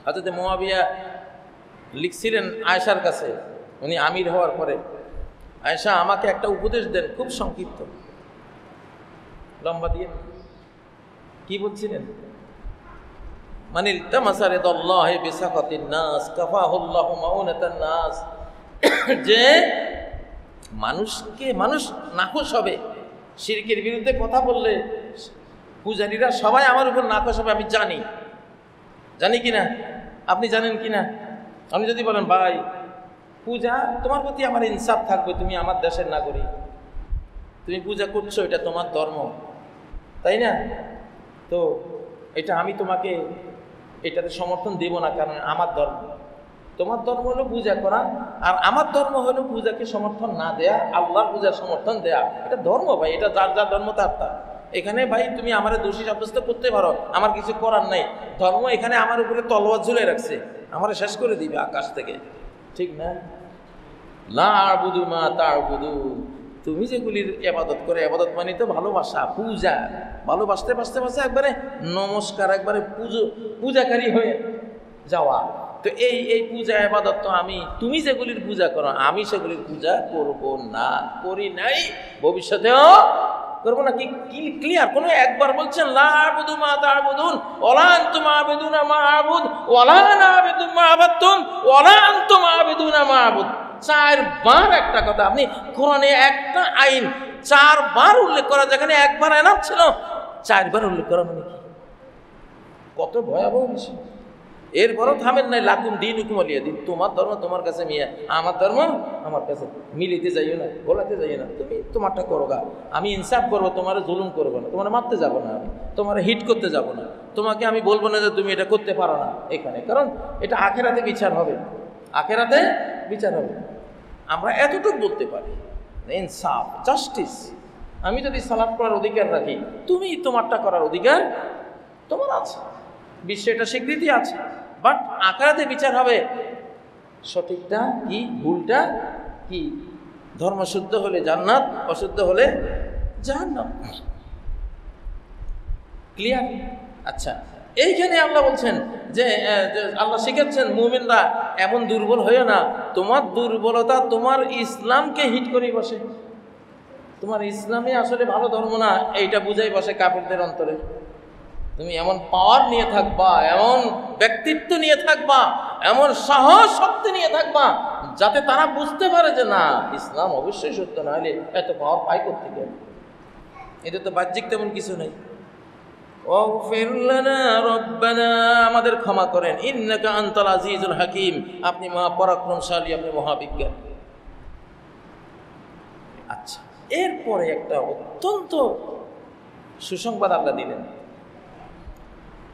Speaker 1: হযরত মুয়াবিয়া লিখছিলেন আয়েশার কাছে, উনি আমির হওয়ার পরে, আয়েশা আমাকে একটা উপদেশ দেন, খুব সংক্ষিপ্ত, লম্বা দিয়ে। কি বলছিলেন? মানিল তামাসা রিদাল্লাহি বিসাখাতিন নাস কাফাহুল্লাহু মাউনাতান নাস, যে মানুষ নাখোশ হবে, শিরকের বিরুদ্ধে কথা বললে পূজারীরা সবাই আমার উপর নাখোশ হবে, আমি জানি কিনা? আপনি জানেন কিনা? আপনি যদি বলেন ভাই পূজা, তোমার প্রতি আমার ইনসাফ থাকবে, তুমি আমার দেশের নাগরিক, তুমি পূজা করছো, এটা তোমার ধর্ম, তাই না? তো এটা আমি তোমাকে এটাতে সমর্থন দেব না, কারণ আমার ধর্ম। তোমার ধর্ম হলো পূজা করা, আর আমার ধর্ম হলো পূজাকে সমর্থন না দেয়া, আল্লাহর পূজার সমর্থন দেয়া। এটা ধর্ম ভাই, এটা যার যার ধর্ম তার তার। এখানে ভাই তুমি আমার দোষী সাব্যস্ত করতে পারো, আমার কিছু করার নাই। ধর্ম এখানে আমার উপরে তলোয়ার ঝুলে রাখছে, আমার শেষ করে দিবে আকাশ থেকে, ঠিক না? লা আ'বুদু মা তা'বুদুন, তুমি যেগুলির ইবাদত করে, ইবাদত মানে তো ভালোবাসা, পূজা, ভালোবাসতে বাসতে বাসতে একবারে নমস্কার, একবারে পূজাকারী হয়ে যাওয়া। তো এই পূজা ইবাদত তো তুমি যেগুলির পূজা করো, আমি সেগুলির পূজা করব না, করি নাই, ভবিষ্যতেও করবো না। কি ক্লিয়ার? কোনো একবার বলছেন লা আ'বুদু মা তা'বুদুন ওয়ালা আনতুম আ'বিদুনা মা আ'বুদ ওয়ালা আনা আ'বিদু মা আ'বাদতুম ওয়ালা আনতুম আ'বিদুনা মা আ'বুদ। 4 বার একটা কথা, আপনি কোরআনে একটা আইন 4 বার উল্লেখ করা, যেখানে একবার এনাফ ছিল, 4 বার উল্লেখ করা মানে কি? কত ভয়াবহ বিষয়। এরপরও থামেন নাই, লাকুম দীনুকুম ওয়ালিয়া দীন, তোমার ধর্ম তোমার কাছে মিয়া, আমার ধর্ম আমার কাছে। মিলিতে যাইও না, গোলাতে যাইও না, তুমি তোমারটা করো গা, আমি ইনসাফ করবো, তোমার জুলুম করবো না, তোমার মারতে যাবো না, আমি তোমার হিট করতে যাবো না, তোমাকে আমি বলবো না যে তুমি এটা করতে পারো না এখানে, কারণ এটা আখেরাতে বিচার হবে, আখেরাতে বিচার হবে। আমরা এতটুকু বলতে পারি, ইনসাফ, জাস্টিস। আমি যদি সালাত করার অধিকার রাখি, তুমি তোমারটা করার অধিকার তোমার আছে, বিশ্বে এটা স্বীকৃতি আছে। বাট আখেরাতে বিচার হবে, সঠিকটা কি, ভুলটা কি, ধর্ম শুদ্ধ হলে জান্নাত, অশুদ্ধ হলে জাহান্নাম। ক্লিয়ার? আচ্ছা, এইখানে আল্লাহ বলছেন যে আল্লাহ শিখাচ্ছেন মুমিনরা এমন দুর্বল হয়েও না, তোমার দুর্বলতা তোমার ইসলামকে হিট করে বসে, তোমার ইসলামে আসলে ভালো ধর্ম না, এইটা বুঝাই বসে কাফিরদের অন্তরে। তুমি এমন পাওয়ার নিয়ে থাকবা, এমন ব্যক্তিত্ব নিয়ে থাকবা, এমন সাহস শক্তি নিয়ে থাকবা, যাতে তারা বুঝতে পারে যে না, ইসলাম অবশ্যই সত্য, না হলে এত পাওয়ার পাই করতে গেলে। এটা তো বাহ্যিক তেমন কিছু নেই, ওয়াগফির লানা রব্বানা, আমাদের ক্ষমা করেন, ইন্নাকা আনতাল আজিজুল হাকিম, আপনি মহা পরাক্রমশালী, আপনি মহাবিজ্ঞানী। আচ্ছা, এরপরে একটা অত্যন্ত সুসংবাদ আল্লাহ দিলেন।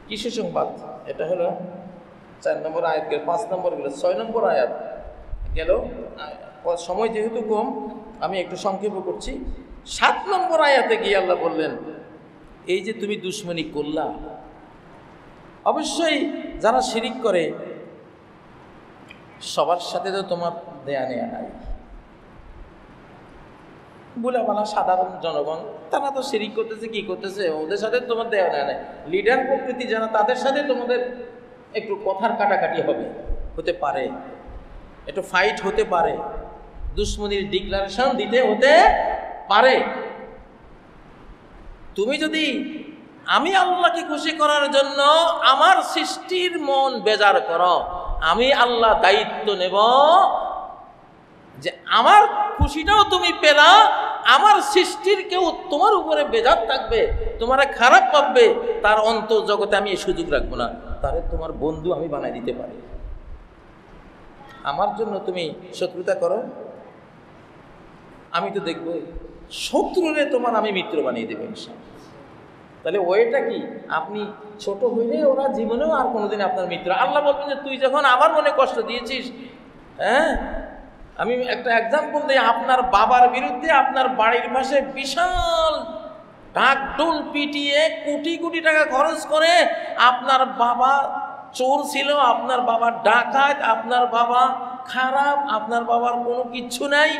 Speaker 1: কি সুসংবাদ? এটা হলো 4 নম্বর আয়াত গেল, 5 নম্বর গেল, 6 নম্বর আয়াত গেল। সময় যেহেতু কম, আমি একটু সংক্ষেপ করছি। 7 নম্বর আয়াতে গিয়ে আল্লাহ বললেন, এই যে তুমি দুশমনী করলা, অবশ্যই যারা শিরিক করে সবার সাথে তো তোমার দেয়া নেয়া নাই। বুলাবালা সাধারণ জনগণ, তারা তো শিরিক করতেছে, কি করতেছে, ওদের সাথে তোমার দেয়া নেয়া নাই। লিডার প্রকৃতি যারা, তাদের সাথে তোমাদের একটু কথার কাটাকাটি হতে পারে, একটু ফাইট হতে পারে, দুশমনির ডিক্লারেশন দিতে হতে পারে। তুমি যদি আমি আল্লাহকে খুশি করার জন্য আমার সৃষ্টির মন বেজার করো, আমি আল্লাহ দায়িত্ব নেব যে আমার খুশিটাও তুমি পেলা, আমার সৃষ্টির কেউ তোমার উপরে বেজার থাকবে, তোমারে খারাপ পাবে, তার অন্তর জগতে আমি এই সুযোগ রাখবো না, তারে তোমার বন্ধু আমি বানাই দিতে পারি। আমার জন্য তুমি শত্রুতা করো, আমি তো দেখবো শত্রুরে তোমার আমি মিত্র বানিয়ে দেবো ইনশাআল্লাহ। তাহলে ওইটা কি, আপনি ছোট হইলে ওরা জীবনেও আর কোনোদিন আপনার মিত্র। আল্লাহ বলবেন যে তুই যখন আমার মনে কষ্ট দিয়েছিস, হ্যাঁ, আমি একটা এক্সাম্পল দিই, আপনার বাবার বিরুদ্ধে আপনার বাড়ির পাশে বিশাল ঢাকঢোল পিটিয়ে কোটি কোটি টাকা খরচ করে, আপনার বাবা চোর ছিল, আপনার বাবা ডাকাত, আপনার বাবা খারাপ, আপনার বাবার কোনো কিচ্ছু নাই,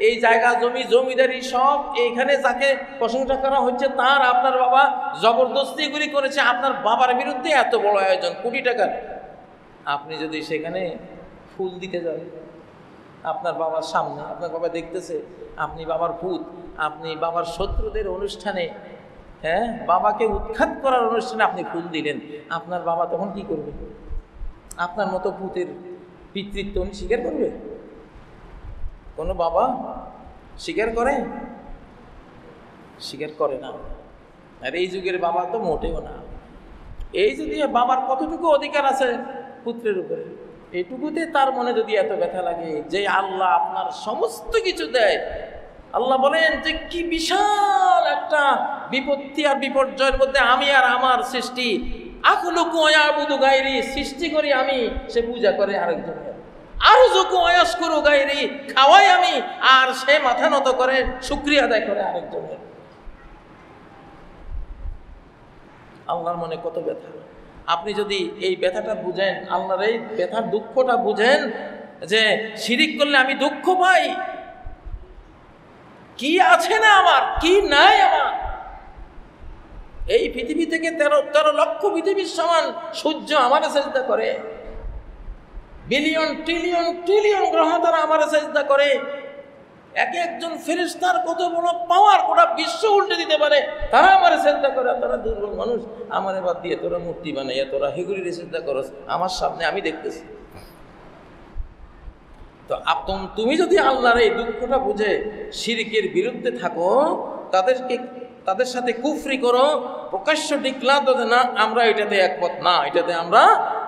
Speaker 1: এই জায়গা জমি জমিদারি সব এইখানে যাকে প্রশংসা করা হচ্ছে তার আপনার বাবা জবরদস্তি করেছে, আপনার বাবার বিরুদ্ধে এত বড় আয়োজন কোটি টাকার। আপনি যদি সেখানে ফুল দিতে যান আপনার বাবার সামনে, আপনার বাবা দেখতেছে আপনি বাবার ভূত, আপনি বাবার শত্রুদের অনুষ্ঠানে, হ্যাঁ, বাবাকে উৎখাত করার অনুষ্ঠানে আপনি ফুল দিলেন, আপনার বাবা তখন কি করবে? আপনার মতো ভূতের পিতৃত্ব উনি স্বীকার করবে? কোনো বাবা স্বীকার করে? স্বীকার করে না। আর এই যুগের বাবা তো মোটেও না। এই যদি বাবার কতটুকু অধিকার আছে পুত্রের উপরে, এইটুকুতে তার মনে যদি এত ব্যথা লাগে যে আল্লাহ আপনার সমস্ত কিছু দেয়। আল্লাহ বলেন যে কি বিশাল একটা বিপত্তি আর বিপর্যয়ের মধ্যে আমি আর আমার সৃষ্টি, আখলুকু ওয়ায়াবুদু গায়রি, সৃষ্টি করি আমি, সে পূজা করে আরেকজনের। আরযুকু ওয়ায়াশকুরু গায়রি, খাওয়াই আমি আর সে মাথা নত করে শুকরিয়া আদায় করে আরেকজনের। আল্লাহর মনে কত ব্যথা। আপনি যদি এই ব্যথাটা বুঝেন, আল্লাহর এই ব্যথার দুঃখটা বুঝেন যে শিরিক করলে আমি দুঃখ পাই, কি আছে না আমার, কি নাই আমার। এই পৃথিবী থেকে 13 লক্ষ পৃথিবীর সমান সূর্য আমারে সেজদা করে, বিলিয়ন ট্রিলিয়ন ট্রিলিয়ন গ্রহ তারা আমারে সেজদা করে। একজন ফেরেশতার কত বড় পাওয়ার, গোটা বিশ্ব উল্টে দিতে পারে, তারা আমারে সেজদা করে। তারা দুর্বল মানুষ, আমারে বাদ দিয়ে তোরা মূর্তি বানাইয়া তোরা হেগুড়িরে সেজদা করস আমার সামনে, আমি দেখতেছি। তো তুমি যদি আল্লাহর এই দুঃখটা বুঝে শিরকের বিরুদ্ধে থাকো, তাদের সাথে কুফরি করো, প্রকাশ্য ডিক্লার দাও না আমরা এটাতে একমত না, এটাতে আমরা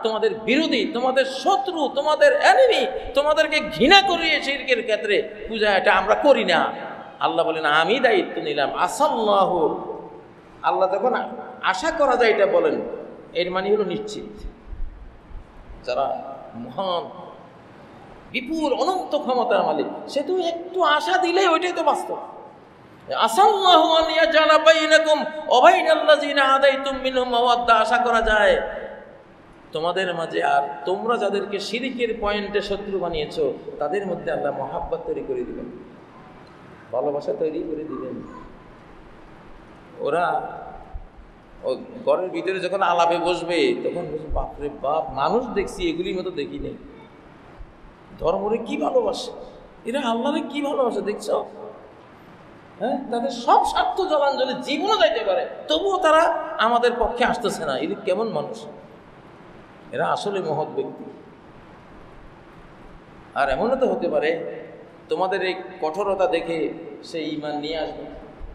Speaker 1: তোমাদের বিরোধী, তোমাদের শত্রু, তোমাদের এনিমি, তোমাদেরকে ঘৃণা করি শিরকের ক্ষেত্রে পূজা, এটা আমরা করি না। আল্লাহ বলেন আমি দায়িত্ব নিলাম। আসাল্লাহু, আল্লাহ যখন আশা করা যায় এটা বলেন, এর মানে হলো নিশ্চিত। যারা মহান বিপুল অনন্ত ক্ষমতার মালিক, সে তো একটু আশা দিলে ওইটাই তো বাস্তব। আসাল্লাহু আন ইয়াজআলা বাইনাকুম ওয়া বাইনাল্লাযিনা আদাইতুম মিনহুম মাওয়াদ্দা, আশা করা যায় তোমাদের মাঝে আর তোমরা যাদেরকে শিরকের পয়েন্টে শত্রু বানিয়েছো তাদের মধ্যে আল্লাহ মহাব্বত তৈরি করে দিবেন, ভালোবাসা তৈরি করে দিবেন। ওরা ঘরের ভিতরে যখন আলাপে বসবে তখন বাপরে বাপ, মানুষ দেখছি এগুলির মতো দেখি নেই। ধর্মরে কি ভালোবাসে, এরা আল্লাহরে কি ভালোবাসে দেখছ? হ্যাঁ, তাদের সব স্বার্থ জলাঞ্জলি জীবনও যাইতে পারে, তবুও তারা আমাদের পক্ষে আসতেছে না। এরা কেমন মানুষ? এরা আসলে মহৎ ব্যক্তি। আর এমনও তো হতে পারে তোমাদের এই কঠোরতা দেখে সে ঈমান নিয়ে আসবে,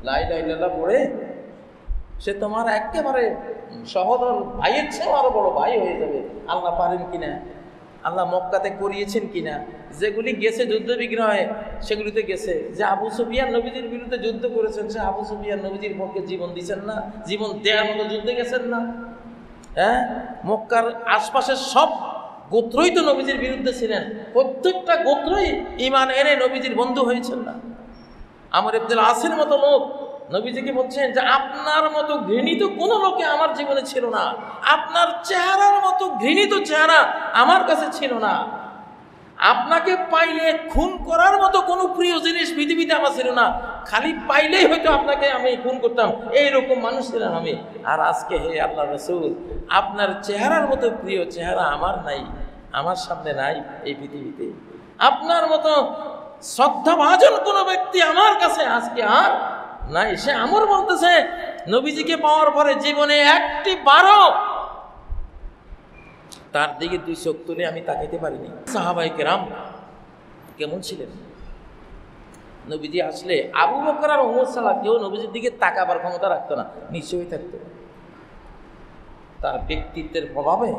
Speaker 1: লা ইলাহা ইল্লাল্লাহ পড়ে সে তোমার একেবারে সহোদর ভাইয়ের চেয়েও আরো বড় ভাই হয়ে যাবে। আল্লাহ পারেন কিনা, আল্লাহ মক্কাতে করিয়েছেন কিনা। যেগুলি গেছে যুদ্ধ বিগ্রহে সেগুলিতে গেছে। যে আবু সুফিয়ান নবীজির বিরুদ্ধে যুদ্ধ করেছেন, সে আবু সুফিয়ান নবীজির পক্ষে জীবন দিচ্ছেন না, জীবন দেওয়ার মতো যুদ্ধে গেছেন না। হ্যাঁ, মক্কার আশপাশের সব গোত্রই তো নবীজির বিরুদ্ধে ছিলেন, প্রত্যেকটা গোত্রই ঈমান এনে নবীজির বন্ধু হয়েছেন না। আমর ইবনুল আসের মতো লোক নবীজিকে বলছেন যে আপনার মতো ঘৃণিত কোনো লোকে আমার জীবনে ছিল না, আপনার চেহারার মতো ঘৃণিত চেহারা আমার কাছে ছিল না, আপনাকে পাইলে খুন করার মতো কোনো প্রিয় জিনিস পৃথিবীতে আমার ছিল না, খালি পাইলেই হয়তো আপনাকে আমি খুন করতাম, এইরকম মানুষ ছিলাম আমি। আর আজকে হে আল্লাহ রাসূল, আপনার চেহারার মতো প্রিয় চেহারা আমার নাই, আমার সামনে নাই এই পৃথিবীতে। আপনার মতো শ্রদ্ধাভাজন কোনো ব্যক্তি আমার কাছে আজকে আর নাই। সে আমর বলতেছে নবীজিকে পাওয়ার পরে জীবনে একটি বারও তার দিকে দুই চোখ তুলে আমি তাকাইতে পারিনি। সাহাবায়ে কেরাম কেমন ছিলেন? নবীজি আসলে আবু বকর আর ওমর ছাড়া কেউ নবীজির দিকে তাকাবার ক্ষমতা রাখতো না, নিশ্চয়ই থাকতো। তার ব্যক্তিত্বের প্রভাবে,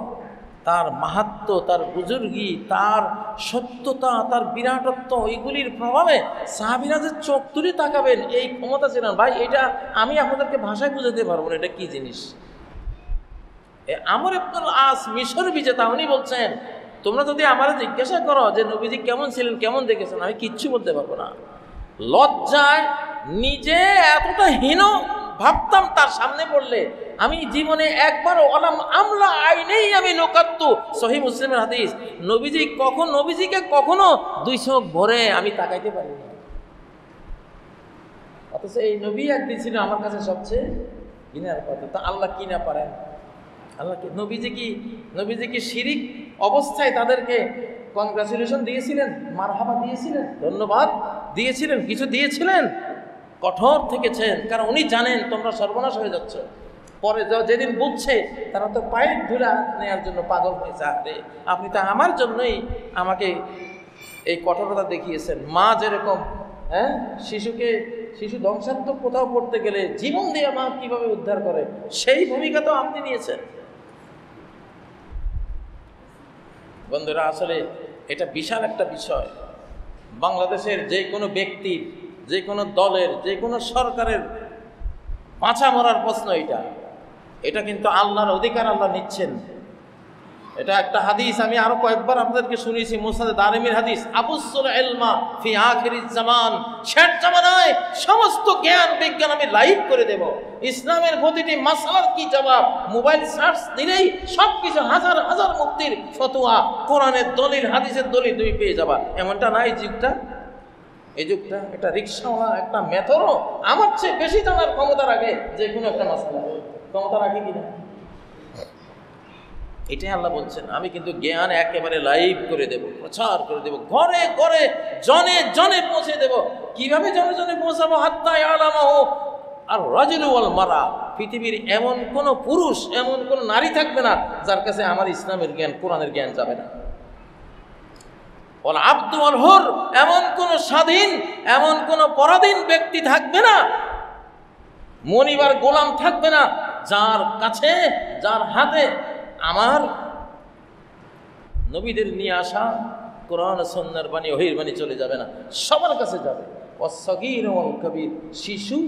Speaker 1: তার মাহাত্ম্য, তার বুজুর্গি, তার সত্যতা, তার বিরাটত্ব, এইগুলির প্রভাবে সাহাবীরা যে চোখ তুলে তাকাবেন এই ক্ষমতা ছিল না। ভাই, এটা আমি আপনাদেরকে ভাষায় বুঝাতে পারবো না এটা কি জিনিস। আমর ইবনুল আস মিশর বিজেতা, উনি বলছেন তোমরা যদি আমার জিজ্ঞাসা করো যে নবীজি কেমন ছিলেন, কেমন দেখেছেন, আমি কিচ্ছু বলতে পারবো না। লজ্জায় নিজে এতটা হীন ভাবতাম তার সামনে পড়লে, আমি জীবনে একবার ওলাম আমলা আইনেই আমি লোকাত্তু, সহিহ মুসলিমের হাদিস। নবীজিকে কখনো দুই চোখ ভরে আমি তাকাইতে পারিনি। অথচ এই নবী একদিন ছিল আমার কাছে সবচেয়ে ঘৃণার কথা। তা আল্লাহ কি না পারেন? আল্লাহকে নবীজি কি শিরিক অবস্থায় তাদেরকে কনগ্রাচুলেশন দিয়েছিলেন, মারহাবা দিয়েছিলেন, ধন্যবাদ দিয়েছিলেন, কিছু দিয়েছিলেন? কঠোর থেকেছেন, কারণ উনি জানেন তোমরা সর্বনাশ হয়ে যাচ্ছ। পরে যেদিন বুঝছে তারা তো পায়ের ধুলা নেওয়ার জন্য পাগল হয়েছে। আরে আপনি তো আমার জন্যই আমাকে এই কঠোরতা দেখিয়েছেন। মা যেরকম শিশু ধ্বংসাত্মক কোথাও পড়তে গেলে জীবন দিয়ে মা কিভাবে উদ্ধার করে, সেই ভূমিকা তো আপনি নিয়েছেন। বন্ধুরা, আসলে এটা বিশাল একটা বিষয়। বাংলাদেশের যে কোনো ব্যক্তির, যে কোনো দলের, যে কোনো সরকারের মাথা মরার প্রশ্ন এটা কিন্তু আল্লাহর অধিকার, আল্লাহ নিচ্ছেন। এটা একটা হাদিস আমি আরো কয়েকবার আপনাদেরকে শুনিয়েছি, মুসনাদে দারিমির হাদিস, আবুসুল ইলমা ফি আখিরিজ জামান, শেষ জামানায় সমস্ত জ্ঞান বিজ্ঞান আমি লাইভ করে দেব। ইসলামের প্রতিটি মাসআলার কি জবাব মোবাইল সার্চ দিলেই সবকিছু হাজার হাজার মুক্তির ফতোয়া, কোরআনের দলিল, হাদিসের দলিল তুমি পেয়ে যাবা। এমনটা নাই এই যুগটা একটা রিক্সাওয়ালা, একটা মেথরও আমার চেয়ে বেশি জানার ক্ষমতা রাখে যে কোনো একটা মাসআলা। ক্ষমতা রাখে কিনা? এটাই আল্লাহ বলছেন, আমি কিন্তু জ্ঞান একেবারে লাইভ করে দেব, প্রচার করে দেব, ঘরে ঘরে জনে জনে পৌঁছে দেব। কিভাবে জনে জনে পৌঁছাবো? হাত্তা ইয়ালামাহু আর রাজুলু ওয়াল মারা, পৃথিবীর এমন কোন পুরুষ, এমন কোন নারী থাকবে না যার কাছে আমার ইসলামের জ্ঞান, কোরআনের জ্ঞান যাবে না। ওয়াল আবদু ওয়াল হুর, এমন কোন স্বাধীন, এমন কোন পরাধীন ব্যক্তি থাকবে না, মনিবার গোলাম থাকবে না যার কাছে, যার হাতে আমার নবীদের নিয়ে আসা কোরআন সুন্নাহর বাণী, ওহীর বাণী চলে যাবে না, সবার কাছে যাবে। ওয়াস-সাগীর ওয়াল কবীর, শিশু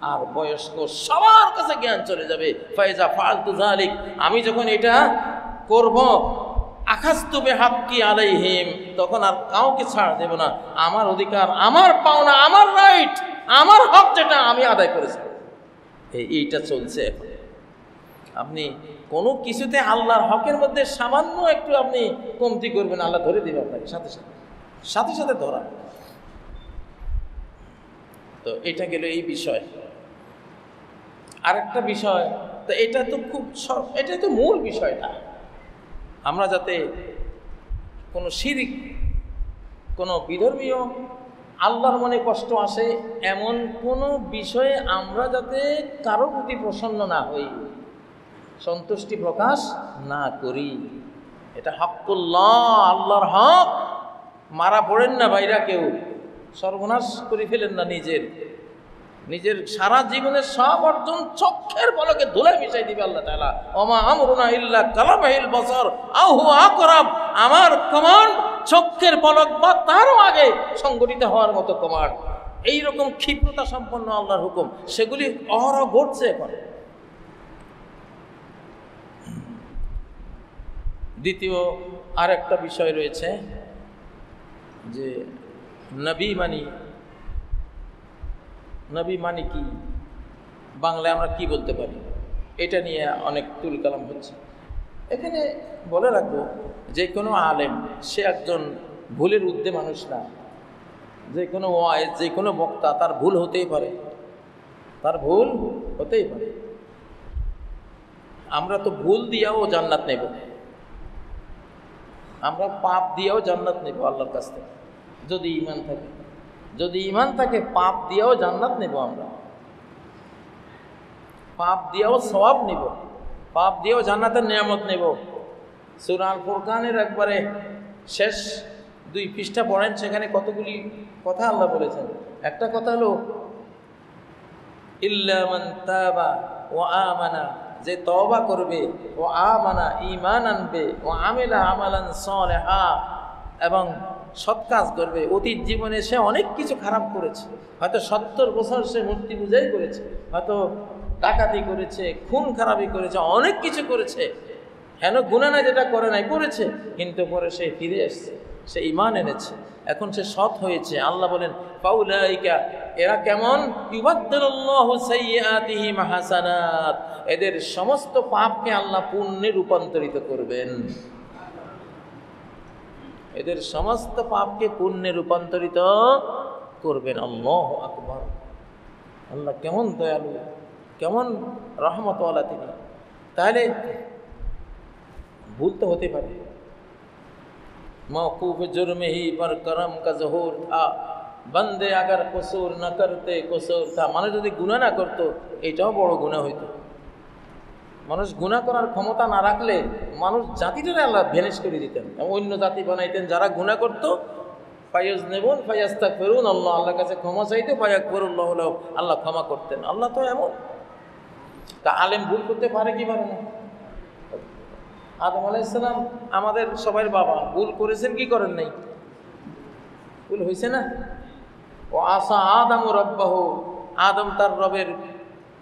Speaker 1: আর বয়স্ক সবার কাছে জ্ঞান চলে যাবে। ফাইজা ফাআলতু যালিক, আমি যখন এটা করব, আখাযতু বিহাক্কি আলাইহিম, তখন আর কাউকে ছাড় দেব না। আমার অধিকার, আমার পাওনা, আমার রাইট, আমার হক যেটা আমি আদায় করেছি, এইটা চলছে এখন। আপনি কোনো কিছুতে আল্লাহর হকের মধ্যে সামান্য একটু আপনি কমতি করবেন, আল্লাহ ধরে দিবে আপনাকে সাথে সাথে ধরা। তো এটা গেল এই বিষয়। আরেকটা বিষয়, তো এটা তো এটাই তো মূল বিষয়টা। আমরা যাতে কোনো শিরিক, কোনো বিধর্মীয়, আল্লাহর মনে কষ্ট আসে এমন কোনো বিষয়ে আমরা যাতে কারো প্রতি প্রসন্ন না হই, সন্তুষ্টি প্রকাশ না করি। এটা হকুল্লাহ, আল্লাহর হক। মারা পড়েন না ভাইরা, কেউ সর্বনাশ করে ফেলেন না নিজের। নিজের সারা জীবনের সব অর্জন চক্ষের পলকে ধুলায় মিশাই দিবে আল্লাহ তাআলা। ওমা আমরুনা ইল্লা কালামাহিল বসর আও হুয়া আকরাব, আমার কমান্ড চক্ষের পলক বা তারও আগে সংগঠিত হওয়ার মতো কমান্ড। এইরকম ক্ষিপ্রতা সম্পন্ন আল্লাহর হুকুম, সেগুলি অহরহ ঘটছে এখন। দ্বিতীয় আরেকটা বিষয় রয়েছে যে নবী মানি কি, বাংলায় আমরা কি বলতে পারি, এটা নিয়ে অনেক তুলকালাম হচ্ছে। এখানে বলে রাখবো, যে কোনো আলেম সে একজন ভুলের ঊর্ধ্বে মানুষ না। যে কোনো ওয়াইজ, যে কোনো বক্তা, তার ভুল হতেই পারে, তার ভুল হতেই পারে। আমরা তো ভুল দিয়েও জান্নাত নেব, আমরা পাপ দিয়েও জান্নাত নেব আল্লাহর কাছ থেকে, যদি ঈমান থাকে। যদি ঈমান থাকে, পাপ দিয়েও জান্নাত নেব, আমরা পাপ দিয়েও সওয়াব নেব, পাপ দিয়েও জান্নাতের নিয়ামত নেব। সূরা আল ফুরকানের একবারে শেষ 2 পৃষ্ঠা পড়েন, সেখানে কতগুলি কথা আল্লাহ বলেছেন। একটা কথা হলো ইল্লা মান তাবা ওয়া আমানা, যে তওবা করবে, ও আমানা ঈমান আনবে, ও আমিলা আমালান সালিহা, এবং সৎ কাজ করবে। অতীত জীবনে সে অনেক কিছু খারাপ করেছে, হয়তো 70 বছর সে মূর্তি পূজাই করেছে, হয়তো ডাকাতি করেছে, খুন খারাপি করেছে, অনেক কিছু করেছে, হেন গুনাহ না যেটা করে নাই, করেছে, কিন্তু পরে সে ফিরে এসেছে, সে ঈমান এনেছে, এখন সে সৎ হয়েছে। আল্লাহ বলেন ফাউলাইকা, এরা কেমন, ইউবাদদিলুল্লাহু সাইয়্যাতিহিম হাসানাত, এদের সমস্ত পাপকে আল্লাহ পুণ্যে রূপান্তরিত করবেন, এদের সমস্ত পাপকে পুণ্যে রূপান্তরিত করবেন। আল্লাহু আকবার। আল্লাহ কেমন দয়ালু, কেমন রহমতওয়ালা তিনি। তাহলে ভুল তো হতে পারে। मौकूफ जुर्म ही पर करम का ज़हूर था, बंदे अगर कसूर न करते कसूर था। মানুষ যদি গুনাহ না করতো, এটাও বড় গুনাহ হইতো। মানুষ গুনাহ করার ক্ষমতা না রাখলে মানুষ জাতিটারে আল্লাহ ভ্যানিশ করে দিতেন, অন্য জাতি বানাইতেন যারা গুনাহ করতো। ফায়াজনিবুন ফায়াস্তাগফিরুন, আল্লাহর কাছে ক্ষমা চাইতে, ফায়াগফিরুল্লাহু লাহু, আল্লাহ ক্ষমা করতেন। আল্লাহ তো এমন। তা আলেম ভুল করতে পারে কি পারে না? আদম আলাইহিস সালাম আমাদের সবার বাবা, ভুল করেছেন কি করেন নাই? ভুল হয়েছে না? ও আসা আদম রাব্বাহু, আদম তার রবের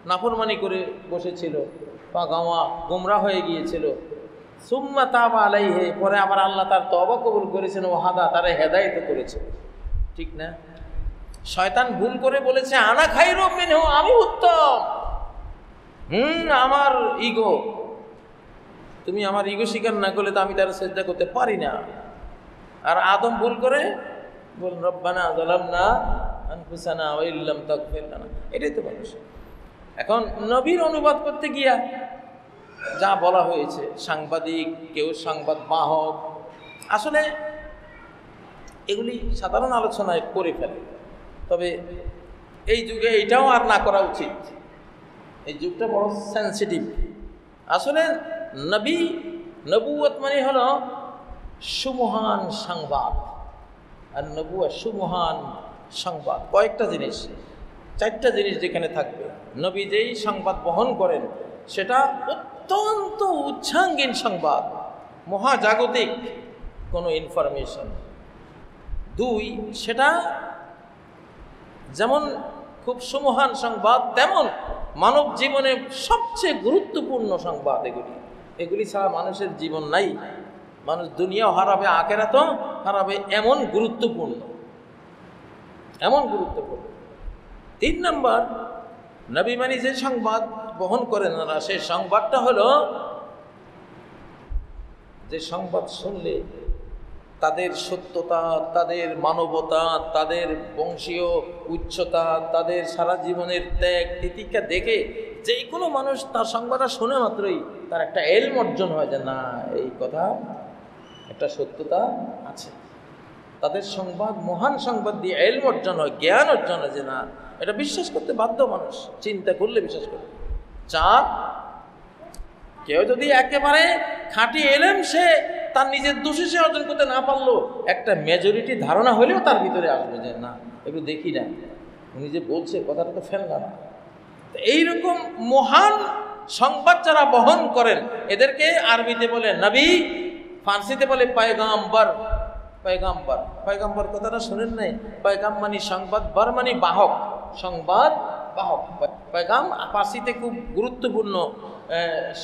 Speaker 1: নাফরমানি করে বসেছিল, পাগাওয়া গোমরা হয়ে গিয়েছিল। সুম্মা তাবা আলাইহি, পরে আবার আল্লাহ তার তওবা কবুল করেছেন, ও হাদা, তারে হেদায়েত করেছে। ঠিক না? শয়তান ভুল করে বলেছে আনা খায়রুম মিনহু, আমি উত্তম। আমার ইগো, তুমি আমার ইগো স্বীকার না করলে তো আমি তার সেজদা করতে পারি না। আর আদম ভুল করে বলেন রব্বানা যালামনা আনফুসানা ওয়া ইল্লাম তাগফির লানা। এটাই তো মানুষ। এখন নবীর অনুবাদ করতে গিয়া যা বলা হয়েছে, সাংবাদিক, কেউ সংবাদ বাহক, আসলে এগুলি সাধারণ আলোচনায় করে ফেলে। তবে এই যুগে এটাও আর না করা উচিত। এই যুগটা বড় সেন্সিটিভ। আসলে নবুয়ত মানে হলো সুমহান সংবাদ, আর নবুয়ত সুমহান সংবাদ। কয়েকটা জিনিস, 4টা জিনিস যেখানে থাকবে। নবী যেই সংবাদ বহন করেন সেটা অত্যন্ত উচ্চাঙ্গীন সংবাদ, মহাজাগতিক কোনো ইনফরমেশন। 2, সেটা যেমন খুব সুমহান সংবাদ, তেমন মানব জীবনে সবচেয়ে গুরুত্বপূর্ণ সংবাদ। এগুলি ছাড়া মানুষের জীবন নাই। মানুষ দুনিয়াও হারাবে, আখিরাতও হারাবে, এমন গুরুত্বপূর্ণ, এমন গুরুত্বপূর্ণ। 3 নম্বর, নবী মানি যে সংবাদ বহন করেন না, সেই সংবাদটা হলো যে সংবাদ শুনলে তাদের সত্যতা, তাদের মানবতা, তাদের বংশীয় উচ্চতা, তাদের সারা জীবনের ত্যাগ তিতিক্ষা দেখে যে কোনো মানুষ তার সংবাদটা শুনে মাত্রই তার একটা এলম অর্জন হয় যে না, এই কথা একটা সত্যতা আছে। তাদের সংবাদ, মহান সংবাদ দিয়ে এলম অর্জন হয়, জ্ঞান অর্জন হয় যে না, এটা বিশ্বাস করতে বাধ্য মানুষ, চিন্তা করলে বিশ্বাস করবে। 4, কেউ যদি একেবারে খাঁটি এলেম সে তার নিজের দোষে সে অর্জন করতে না পারলো, একটা মেজরিটি ধারণা হলেও তার ভিতরে আসবে যে না, একটু দেখি না, উনি যে বলছে কথাটা তো ফেললাম না। তো এইরকম মহান সংবাদ যারা বহন করেন এদেরকে আরবিতে বলে নবী, ফার্সিতে বলে পয়গাম্বর। পয়গাম্বর, পয়গাম্বর কথাটা শুনেন নাই? পয়গাম মানে সংবাদ, বর মানে বাহক, সংবাদ বাহক। পয়গাম ফার্সিতে খুব গুরুত্বপূর্ণ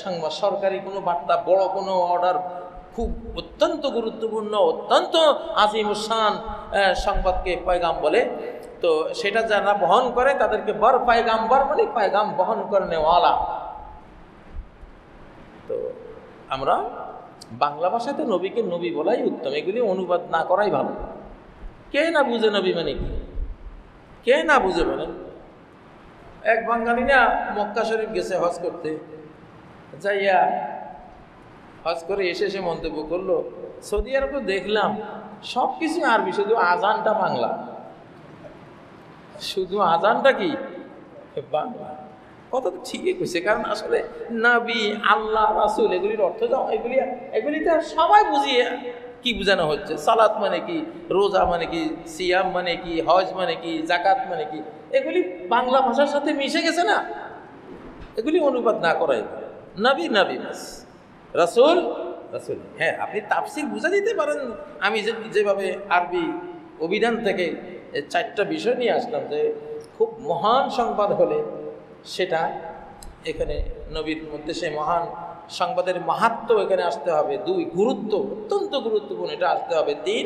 Speaker 1: সংবাদ, সরকারি কোনো বার্তা, বড় কোনো অর্ডার, খুব অত্যন্ত গুরুত্বপূর্ণ, অত্যন্ত আজিমুসান সংবাদকে পয়গাম বলে। তো সেটা যারা বহন করে তাদেরকে বর পয়গাম্বর মানে পয়গাম বহন করেনেওয়ালা। তো আমরা বাংলা ভাষাতে নবীকে নবী বলাই উত্তম, এগুলি অনুবাদ না করাই ভালো। কে না বুঝে নবী মানে কি, কে না বুঝে বলেন? এক বাঙালি না মক্কা শরীফ গেছে হজ করতে, যাইয়া হজ করে এসে সে মন্তব্য করলো, সৌদি আরবে দেখলাম সব কিছু আরবি, শুধু আজানটা বাংলা। শুধু আজানটা কি বাংলা। কথা তো ঠিকই কইছে, কারণ আসলে নবী, আল্লাহ, রাসূল এগুলির অর্থ এগুলিতে সবাই বুঝিয়ে কি বোঝানো হচ্ছে। সালাত মানে কি, রোজা মানে কি, সিয়াম মানে কি, হজ মানে কি, জাকাত মানে কি, এগুলি বাংলা ভাষার সাথে মিশে গেছে না। এগুলি অনুবাদ না করাই নবী নবী বাস, রাসূল রাসূল। হ্যাঁ, আপনি তাফসীর বুঝা দিতে পারেন। আমি যেভাবে আরবি অভিধান থেকে 4টা বিষয় নিয়ে আসলাম, যে খুব মহান সংবাদ হলে সেটা এখানে নবীর মধ্যে সেই মহান সংবাদের মাহাত্ম্য এখানে আসতে হবে। 2, গুরুত্ব, অত্যন্ত গুরুত্বপূর্ণ এটা আসতে হবে। 3,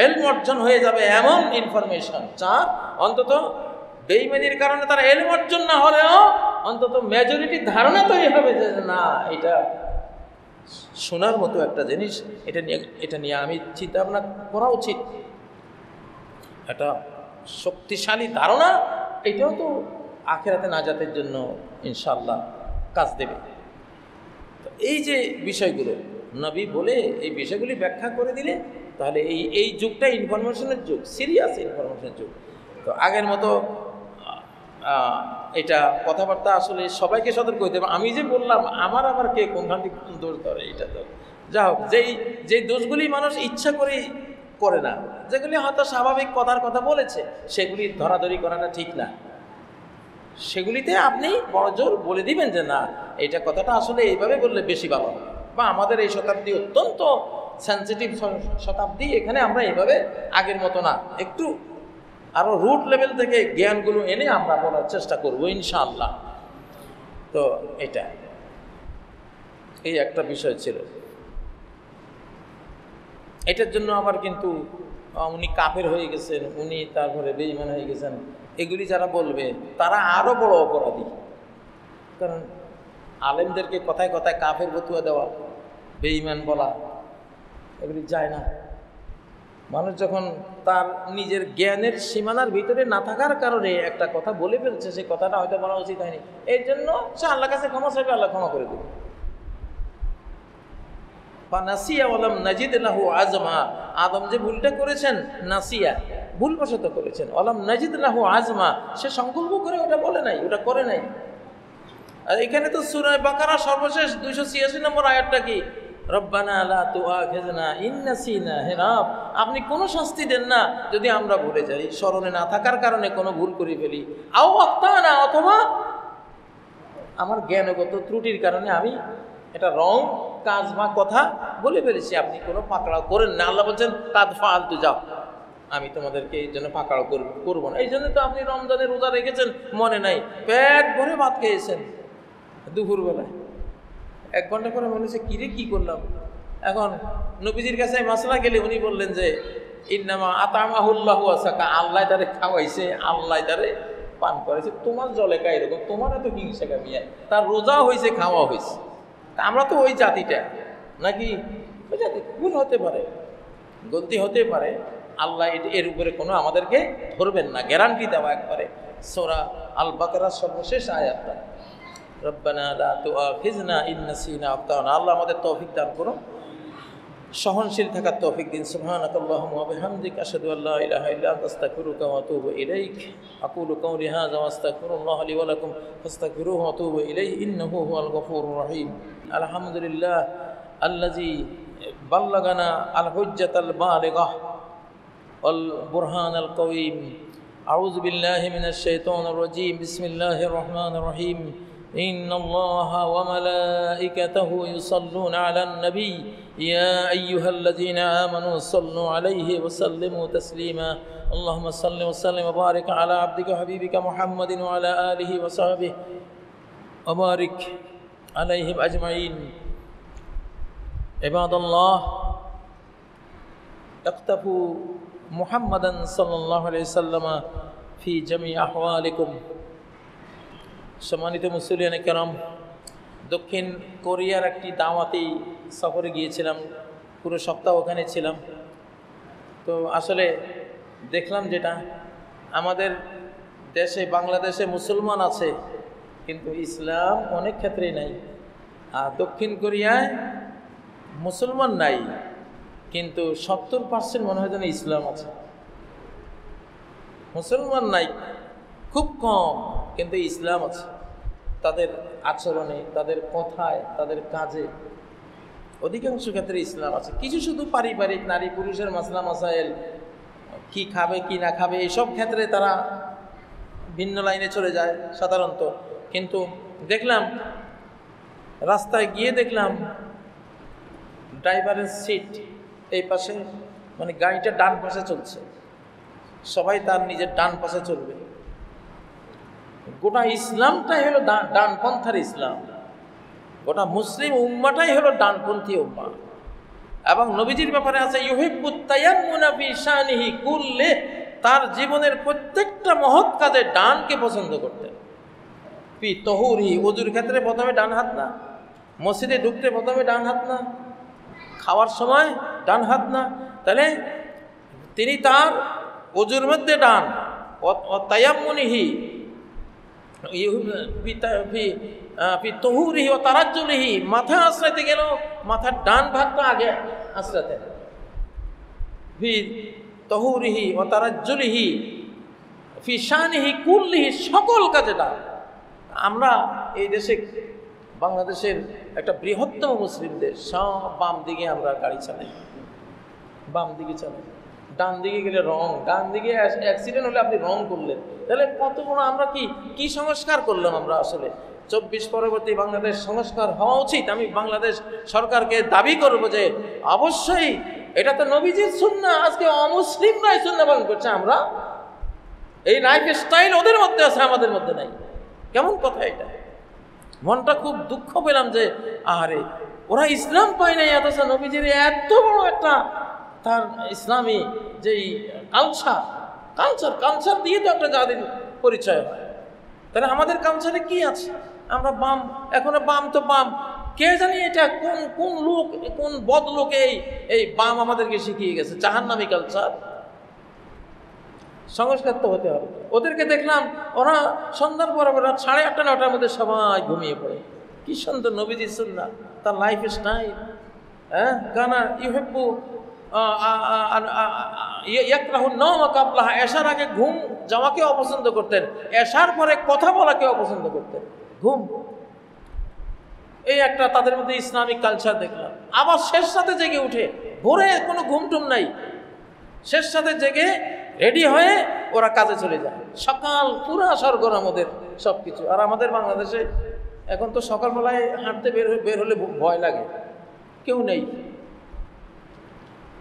Speaker 1: ইলম অর্জন হয়ে যাবে এমন ইনফরমেশন। 4, অন্তত বেঈমানির কারণে তারা ইলম অর্জন না হলেও অন্তত মেজরিটি ধারণা তৈরি হবে যে না, এটা শোনার মতো একটা জিনিস, এটা নিয়ে আমি চিন্তা ভাবনা করা উচিত। একটা শক্তিশালী ধারণা, এটাও তো আখিরাতে নাজাতের জন্য ইনশাআল্লাহ কাজ দেবে। তো এই যে বিষয়গুলো নবী বলে এই বিষয়গুলি ব্যাখ্যা করে দিলে, তাহলে এই যুগটা ইনফরমেশনের যুগ, সিরিয়াস ইনফরমেশনের যুগ। তো আগের মতো এটা কথাবার্তা আসলে সবাইকে সতর্ক হইতে হবে। আমি যে বললাম আমার আবার কে কোনখান থেকে কোন দোষ ধরে, এটা তো যা হোক, যেই দোষগুলি মানুষ ইচ্ছা করেই করে না, যেগুলি হয়তো স্বাভাবিক কথার কথা বলেছে, সেগুলি ধরাধরি করাটা ঠিক না। সেগুলিতে আপনি বড় জোর বলে দিবেন যে না, এইটা কথাটা আসলে এইভাবে বললে বেশি ভালো হবে, বা আমাদের এই শতাব্দী অত্যন্ত সেন্সিটিভ শতাব্দী, এখানে আমরা এইভাবে আগের মতো না, একটু আরো রুট লেভেল থেকে জ্ঞানগুলো এনে আমরা বলার চেষ্টা করব ইনশাআল্লাহ। তো এই একটা বিষয় ছিল। এটার জন্য আবার কিন্তু উনি কাফের হয়ে গেছেন, উনি তারপরে বেঈমান হয়ে গেছেন, এগুলি যারা বলবে তারা আরো বড় অপরাধী। কারণ আলেমদেরকে কথায় কথায় কাফের ফতোয়া দেওয়া, বেঈমান বলা, এগুলি যায় না। মানুষ যখন তার নিজের জ্ঞানের সীমানার ভিতরে না থাকার কারণে একটা কথা বলে ফেলছে, সেই কথাটা হয়তো বলা উচিত হয়নি, এই জন্য সে আল্লাহর কাছে ক্ষমা চাইবে, আল্লাহ ক্ষমা করে দেবে। বা নাসিয়া ওয়ালাম নাজিদ লাহু আজমা, আদম যে ভুলটা করেছেন নাসিয়া, ভুলবশত করেছেন, ওয়ালাম নাজিদ লাহু আজমা, সে সংকল্প করে ওটা বলে নাই, ওটা করে নাই। আর এখানে তো সূরা বাকারা সর্বশেষ 286 নম্বর আয়াতটা কি, রব্বানা লা তুআখিযনা ইন নাসিনা, হে রব আপনি কোনো শাস্তি দেন না যদি আমরা ভুলে যাই, স্মরণে না থাকার কারণে কোনো ভুল করে ফেলি, আও আখতানা, অথবা আমার জ্ঞানগত ত্রুটির কারণে আমি এটা রং কাজ বা কথা বলে ফেলেছি, আপনি কোনো পাকড়াও করেন না। আল্লাহ বলছেন কাদ ফাআলতু, যাও, আমি তোমাদেরকে এই জন্য পাকড়াও করবো না। এই জন্য তো আপনি রমজানের রোজা রেখেছেন, মনে নাই, পেট ভরে ভাত খেয়েছেন দুপুরবেলায়, 1 ঘন্টা পরে মনে হচ্ছে কিরে কি করলাম। এখন নবীজির কাছে মাসলা গেলে উনি বললেন যে ইন্নামা আতামাহুল্লাহু ওয়াসাকা, আল্লাহ তারে খাওয়াইছে, আল্লাহ তারে পান করেছে, তোমার জলেকা এরকম, তোমার এত হিংসা কামিয়া, তার রোজাও হয়েছে, খাওয়া হয়েছে। আমরা তো ওই জাতিটা নাকি, ওই জাতি, ভুল হতে পারে, গলতি হতে পারে, আল্লাহ এর উপরে কোনো আমাদেরকে ধরবেন না, গ্যারান্টি দেওয়া একবারে। সূরা আল বাকারার সর্বশেষ আয়াতটা, রব্বানা লা তুআখিযনা ইন নাসিনা আও আখতানা, আল্লাহ আমাদের তৌফিক দান করুন, সহনশীল থাকার তৌফিক দিন। সুবহানাকাল্লাহুম্মা ওয়া বিহামদিকা আশহাদু আল্লা ইলাহা ইল্লা আনতা আস্তাগফিরুকা ওয়া আতুবু ইলাইক। আকুলু কাওলি হাযা ওয়া আস্তাগফিরুল্লাহ লি ওয়া লাকুম ফাস্তাগফিরুহু ওয়া আতুবু ইলাইহি ইন্নাহু হুয়াল গফুরুর রহিম। আলহামদুলিল্লাহ আল্লাযী বাল্লাগানা আল হুজ্জাতাল বালিগাহ ওয়াল বুরহানাল কাওয়িম أعوذ بالله من الشيطان الرجيم بسم الله الرحمن الرحيم إن الله وملائكته يصلون على النبي يا أيها الذين آمنوا صلوا عليه وسلموا تسليما اللهم صل وسلم وبارك على عبدك وحبيبك محمد وعلى آله وصحبه وبارك عليهم أجمعين عباد الله اقتفوا محمدا صلى الله عليه وسلم في جميع أحوالكم সম্মানিত মুসলিয়ান কেরাম, দক্ষিণ কোরিয়ার একটি দাওয়াতি সফরে গিয়েছিলাম, পুরো সপ্তাহ ওখানে ছিলাম। তো আসলে দেখলাম যেটা আমাদের দেশে বাংলাদেশে মুসলমান আছে কিন্তু ইসলাম অনেক ক্ষেত্রেই নাই, আর দক্ষিণ কোরিয়ায় মুসলমান নাই কিন্তু 70% মনে হয় যেন ইসলাম আছে। মুসলমান নাই খুব কম কিন্তু ইসলাম আছে, তাদের আচরণে, তাদের কথায়, তাদের কাজে অধিকাংশ ক্ষেত্রে ইসলাম আছে। কিছু শুধু পারিবারিক নারী পুরুষের মাসলা মাসাইল, কি খাবে কি না খাবে, এইসব ক্ষেত্রে তারা ভিন্ন লাইনে চলে যায় সাধারণত। কিন্তু দেখলাম রাস্তায় গিয়ে দেখলাম ড্রাইভারের সিট এই পাশে, মানে গাড়িটা ডান পাশে চলছে, সবাই তার নিজের ডান পাশে চলবে। গোটা ইসলামটাই হলো ডানপন্থার ইসলাম, গোটা মুসলিম উম্মাটাই হলো ডানপন্থী উম্মা। এবং নবীজির ব্যাপারে আছে ইউহিব্বুত তায়াম্মুনা ফি শানিহি কুল্লি, তার জীবনের প্রত্যেকটা মহৎ কাজে ডানকে পছন্দ করতেন। ফি তহুরি, ওযুর ক্ষেত্রে প্রথমে ডান হাত না, মসজিদে ঢুকতে প্রথমে ডান হাত না, খাওয়ার সময় ডান হাত না, তাহলে তিনি তার ওযুর মধ্যে ডান, তায়াম্মুনিহি তহুরিহি ও তারাজ্জুলিহি, মাথা আশ্রাইতে গেল মাথার ডান ভাগটা আগে আশ্রাতেন। ফি তহুরিহি ও তারাজ্জুলিহি ফি শানিহি কুল্লিহি, সকল কাজে ডান। আমরা এই দেশে বাংলাদেশের একটা বৃহত্তম মুসলিম দেশ, সব বাম দিকে আমরা গাড়ি চালাই, বাম দিকে চালাই। ডান দিকে গেলে রং, ডান দিকে অ্যাক্সিডেন্ট হলে আপনি রং করলেন, তাহলে কত বড় আমরা কি সংস্কার করলাম আমরা। আসলে 24 পরবর্তী বাংলাদেশ সংস্কার হওয়া উচিত। আমি বাংলাদেশ সরকারকে দাবি করব যে অবশ্যই এটা তো নবীজির সুন্নাহ, আজকে অমুসলিমরাই সুন্নাহ পালন করছে। আমরা এই লাইফ স্টাইল ওদের মধ্যে আছে, আমাদের মধ্যে নাই। কেমন কথা এটা? মনটা খুব দুঃখ পেলাম যে আরে ওরা ইসলাম পায় নাই, অথচ নবীজির এত বড় একটা তার ইসলামী যেই কালচার দিয়ে তো একটা জাতির পরিচয় হয়। তাহলে আমাদের কালচারে কি আছে? আমরা বাম, এখনো বাম তো বাম, কে জানি এটা কোন লোক, কোন বদ লোক এই বাম আমাদেরকে শিখিয়ে গেছে। জাহান্নামী কালচার, সংস্কার তো হতে হবে। ওদেরকে দেখলাম ওরা সন্ধ্যার পরে 8:30 9টার মধ্যে সবাই ঘুমিয়ে পড়ে। কি সুন্দর নবীজির সুন্নাহ, তার লাইফ স্টাইল। হ্যাঁ, গানা ইউহিব্বু ইয়াকরাহু নাওমা কাবলাহা, এশার আগে ঘুম যাওয়াকে অপছন্দ করতেন, এশার পরে কথা বলাকে অপছন্দ করতেন, ঘুম। এই একটা তাদের মধ্যে ইসলামিক কালচার দেখলাম। আবার শেষ রাতে জেগে উঠে, ভোরে কোনো ঘুমটুম নাই, শেষ রাতে জেগে রেডি হয়ে ওরা কাজে চলে যায়। সকাল পুরা সরগরম ওদের সব কিছু। আর আমাদের বাংলাদেশে এখন তো সকালবেলায় হাঁটতে বের হলে ভয় লাগে, কেউ নেই।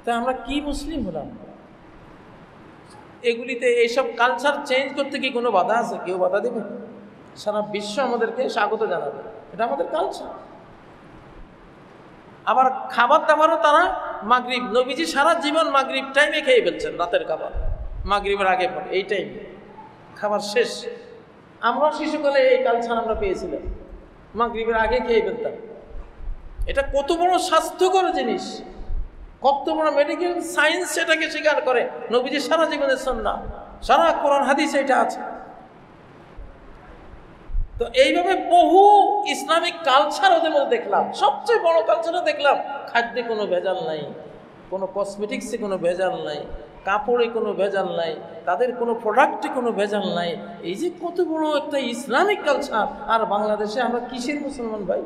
Speaker 1: তা আমরা কি মুসলিম হলাম? এগুলিতে এইসব কালচার চেঞ্জ করতে কি কোনো বাধা আছে? কেউ বাধা দেবে? সারা বিশ্ব আমাদেরকে স্বাগত জানাবে, এটা আমাদের কালচার। আবার খাবার দাবারও তারা মাগরিব, নবীজি সারা জীবন মাগরিব টাইমে খেয়ে ফেলছেন, রাতের খাবার মাগরিবের আগে পরে, এই টাইমে খাবার শেষ। আমরা শিশুকালে এই কালচার আমরা পেয়েছিলাম, মাগরিবের আগে খেয়ে ফেলতাম। এটা কত বড় স্বাস্থ্যকর জিনিস, কত বড় মেডিকেল সায়েন্স এটাকে স্বীকার করে। নবীজি সারা জীবনের সুন্নাহ, সারা কোরআন হাদিসে এটা আছে। তো এইভাবে বহু ইসলামিক কালচার ওদের মধ্যে দেখলাম। সবচেয়ে বড় কালচারটা দেখলাম খাদ্যে কোনো ভেজাল নাই, কোনো কসমেটিক্সে কোনো ভেজাল নাই, কাপড়ে কোনো ভেজাল নাই, তাদের কোনো প্রোডাক্টে কোনো ভেজাল নাই। এই যে কত বড় একটা ইসলামিক কালচার, আর বাংলাদেশে আমরা কিসের মুসলমান ভাই?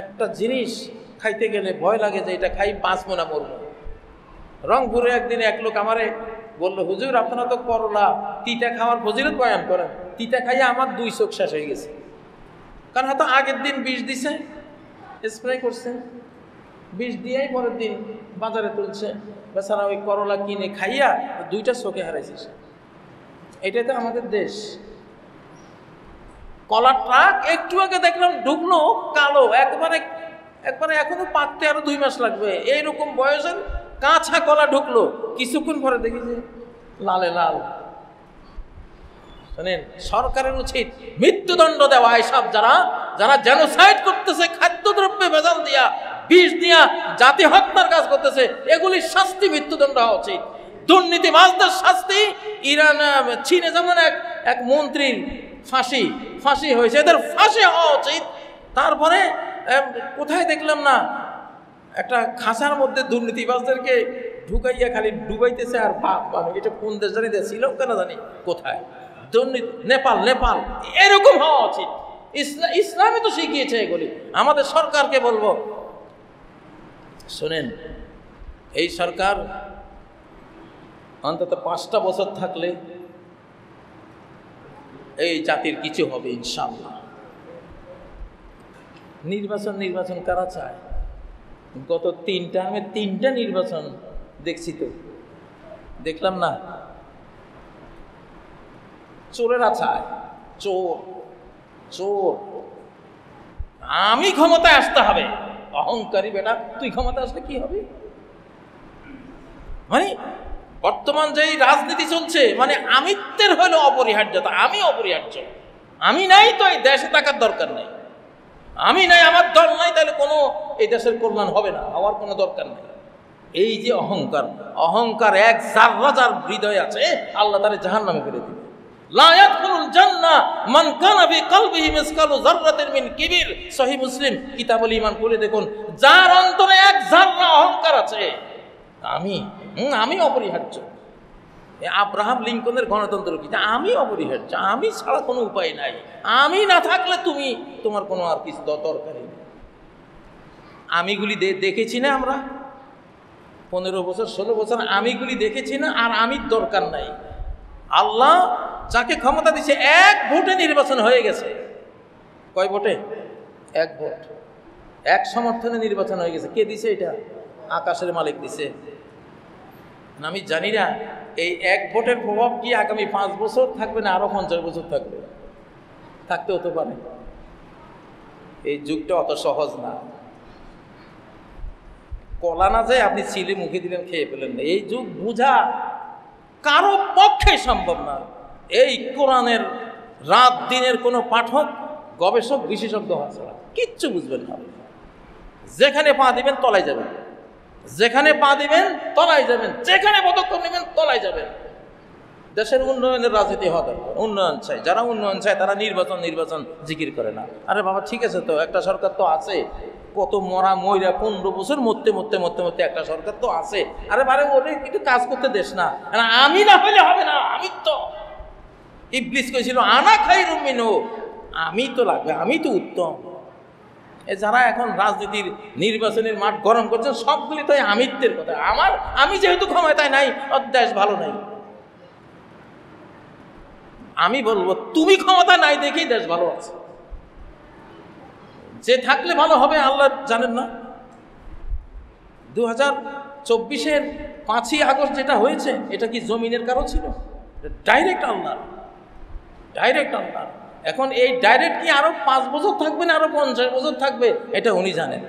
Speaker 1: একটা জিনিস খাইতে গেলে ভয় লাগে যে এটা খাই বাঁচবো না মরবো। রংপুরে একদিন এক লোক আমারে বললো, হুজুর আপনারা তো করলা তিতা খাওয়ার ফজিলত বয়ান করেন, তিতা খাইয়ে আমার 2 চোখ শেষ হয়ে গেছে। কারণ হয়তো আগের দিন বিষ দিছে, স্প্রে করছে, বিষ দিয়েই পরের দিন বাজারে তুলছে, বেচারা ওই করলা কিনে খাইয়া 2টা চোখে হারাইছে। এটাই তো আমাদের দেশ। কলার ট্রাক একটু আগে দেখলাম ঢুকলো, কালো একবারে, এখনো পাকতে আরো 2 মাস লাগবে, এইরকম বয়সের কাঁচা কলা ঢুকলো, কিছুক্ষণ পরে দেখি যে লালে লাল। শোনেন, সরকারের উচিত মৃত্যুদণ্ড দেওয়া। এসব যারা জেনোসাইড করতেছে, খাদ্যদ্রব্যে ভেজাল দিয়া, বিষ দিয়া জাতি হত্যার কাজ করতেছে, এগুলির শাস্তি মৃত্যুদণ্ড হওয়া উচিত। দুর্নীতিবাজদের শাস্তি, ইরান চীনে যেমন এক মন্ত্রীর ফাঁসি হয়েছে, এদের ফাঁসি হওয়া উচিত। তারপরে কোথায় দেখলাম না, একটা খাঁচার মধ্যে দুর্নীতিবাজদেরকে ঢুকাইয়া খালি ডুবাইতেছে, আর বাপ, এটা কোন দেশ জানি, শ্রীলঙ্কা না জানি কোথায়, দুর্নীতি, নেপাল, এরকম হওয়া উচিত। ইসলামই তো শিখিয়েছে এগুলি। আমাদের সরকারকে বলবো, শোনেন, এই সরকার অন্তত 5টা বছর থাকলে এই জাতির কিছু হবে ইনশাআল্লাহ। নির্বাচন কারা চায়? গত 3 টার্মে 3টা নির্বাচন দেখছি, তো দেখলাম না, চোরেরা চায়, চোর। আমি ক্ষমতায় আসতে হবে, অহংকারী বেটা, তুই ক্ষমতায় আসলে কি হবে? মানে বর্তমান যেই রাজনীতি চলছে, মানে আমিত্বের হলো অপরিহার্যতা। আমি অপরিহার্য, আমি নাই তো এই দেশে থাকার দরকার নেই, আমি নাই, আমার দল নাই, তাহলে কোনো এই দেশের কল্যাণ হবে না, হওয়ার কোনো দরকার নেই। এই যে অহংকার এক জাররা যার হৃদয়ে আছে, আল্লাহ তারে জাহান্নামে ফেলে দিবে। লা ইয়াদখুলুল জান্নাহ মান কানা ফি কলবিহি মিসকালু যাররাতিন মিন কিবির। সহিহ মুসলিম কিতাবুল ঈমান পড়ে দেখুন, যার অন্তরে এক জাররা অহংকার আছে, আমি অপরিহার্য। আব্রাহাম লিঙ্কনের গণতন্ত্র কি? আমি অপরিহার্য, আমি ছাড়া কোনো উপায় নাই, আমি না থাকলে তোমার কোনো আর কিছু দরকারই নেই। আমিগুলি দেখেছি না আমরা, 15 বছর 16 বছর আমিগুলি দেখেছি না, আর আমি দরকার নাই। আল্লাহ যাকে ক্ষমতা দিচ্ছে, 1 ভোটে নির্বাচন হয়ে গেছে। কয় ভোটে? 1 ভোট, 1 সমর্থনে নির্বাচন হয়ে গেছে। কে দিছে এটা? আকাশের মালিক দিছে। আমি জানি না এই 1 ভোটের প্রভাব কি আগামী 5 বছর থাকবে, না আরো 50 বছর থাকবে, থাকতে হতে পারে। এই যুগটা অত সহজ না। কলা না যায় আপনি ছিলে মুখে দিলেন, খেয়ে ফেলেন না, এই যুগ বুঝা কারো পক্ষে সম্ভব না। এই কোরআনের রাত দিনের কোনো পাঠক, গবেষক, বিশেষজ্ঞ হওয়া ছাড়া কিচ্ছু বুঝবেন না। যেখানে পা দিবেন তলায় যাবেন, যেখানে পা দিবেন তলায় যাবেন, যেখানে পদক্ষেপ নেবেন তলায় যাবেন। দেশের উন্নয়নের রাজনীতি হওয়া দরকার। উন্নয়ন চাই, যারা উন্নয়ন চায় তারা নির্বাচন জিকির করে না। আরে বাবা, ঠিক আছে তো, একটা সরকার তো আছে, কত মরা 15 বছর মরতে একটা সরকার তো আছে। আরে বারে ওরে কিন্তু কাজ করতে দেশ না, আমি না হইলে হবে না। আমি তো ইবলিস কইছিল আনা খাইরুম মিনহু, আমি তো লাগবে, আমি তো উত্তম। যারা এখন রাজনীতির নির্বাচনের মাঠ গরম করছেন, সবগুলি তো আমিত্বের কথা। আমি যেহেতু ক্ষমতায় নাই, দেশ ভালো নাই। আমি বলবো, তুমি ক্ষমতা নাই দেখেই দেশ ভালো আছে। যে থাকলে ভালো হবে আল্লাহ জানেন না। 2024-এর 5ই আগস্ট যেটা হয়েছে, এটা কি জমিনের কারো ছিল? ডাইরেক্ট আল্লাহ। এখন এই ডাইরেক্ট কি আরো 5 বছর থাকবে, না আরো 50 বছর থাকবে, এটা উনি জানেন।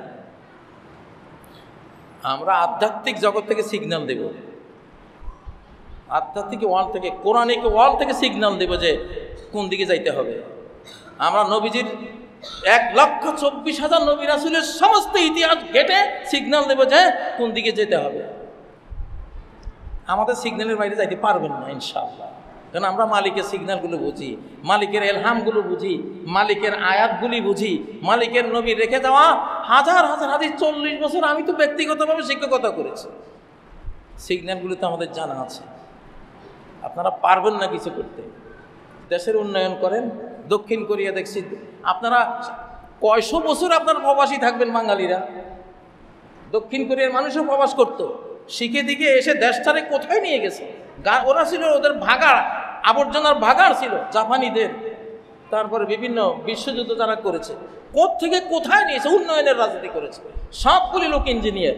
Speaker 1: আমরা আধ্যাত্মিক জগৎ থেকে সিগন্যাল দেব, আধ্যাত্মিক ওয়ার্ল্ড থেকে, কোরআনিক ওয়ার্ল্ড থেকে সিগন্যাল দেব যে কোন দিকে যাইতে হবে। আমরা নবীজির 1,24,000 নবী রাসূলের সমস্ত ইতিহাস ঘেটে সিগন্যাল দেব যে কোন দিকে যেতে হবে। আমাদের সিগন্যালের বাইরে যাইতে পারবেন না ইনশাআল্লাহ, কারণ আমরা মালিকের সিগন্যালগুলো বুঝি, মালিকের এলহামগুলো বুঝি, মালিকের আয়াতগুলি বুঝি, মালিকের নবী রেখে যাওয়া হাজার হাদিস। 40 বছর আমি তো ব্যক্তিগতভাবে শিক্ষকতা করেছি, সিগন্যালগুলো তো আমাদের জানা আছে। আপনারা পারবেন না কিছু করতে। দেশের উন্নয়ন করেন। দক্ষিণ কোরিয়া দেখছি, আপনারা কয়শো বছর আপনার প্রবাসী থাকবেন বাঙালিরা। দক্ষিণ কোরিয়ার মানুষও প্রবাস করত, শিখে দিকে এসে দেশটারে কোথায় নিয়ে গেছে। ওরা ছিল ওদের ভাগাড়, আবর্জনার ভাগাড় ছিল জাপানিদের। তারপরে বিভিন্ন বিশ্বযুদ্ধ যারা করেছে, থেকে কোথায় নিয়েছে, উন্নয়নের রাজনীতি করেছে, সবগুলি লোক ইঞ্জিনিয়ার।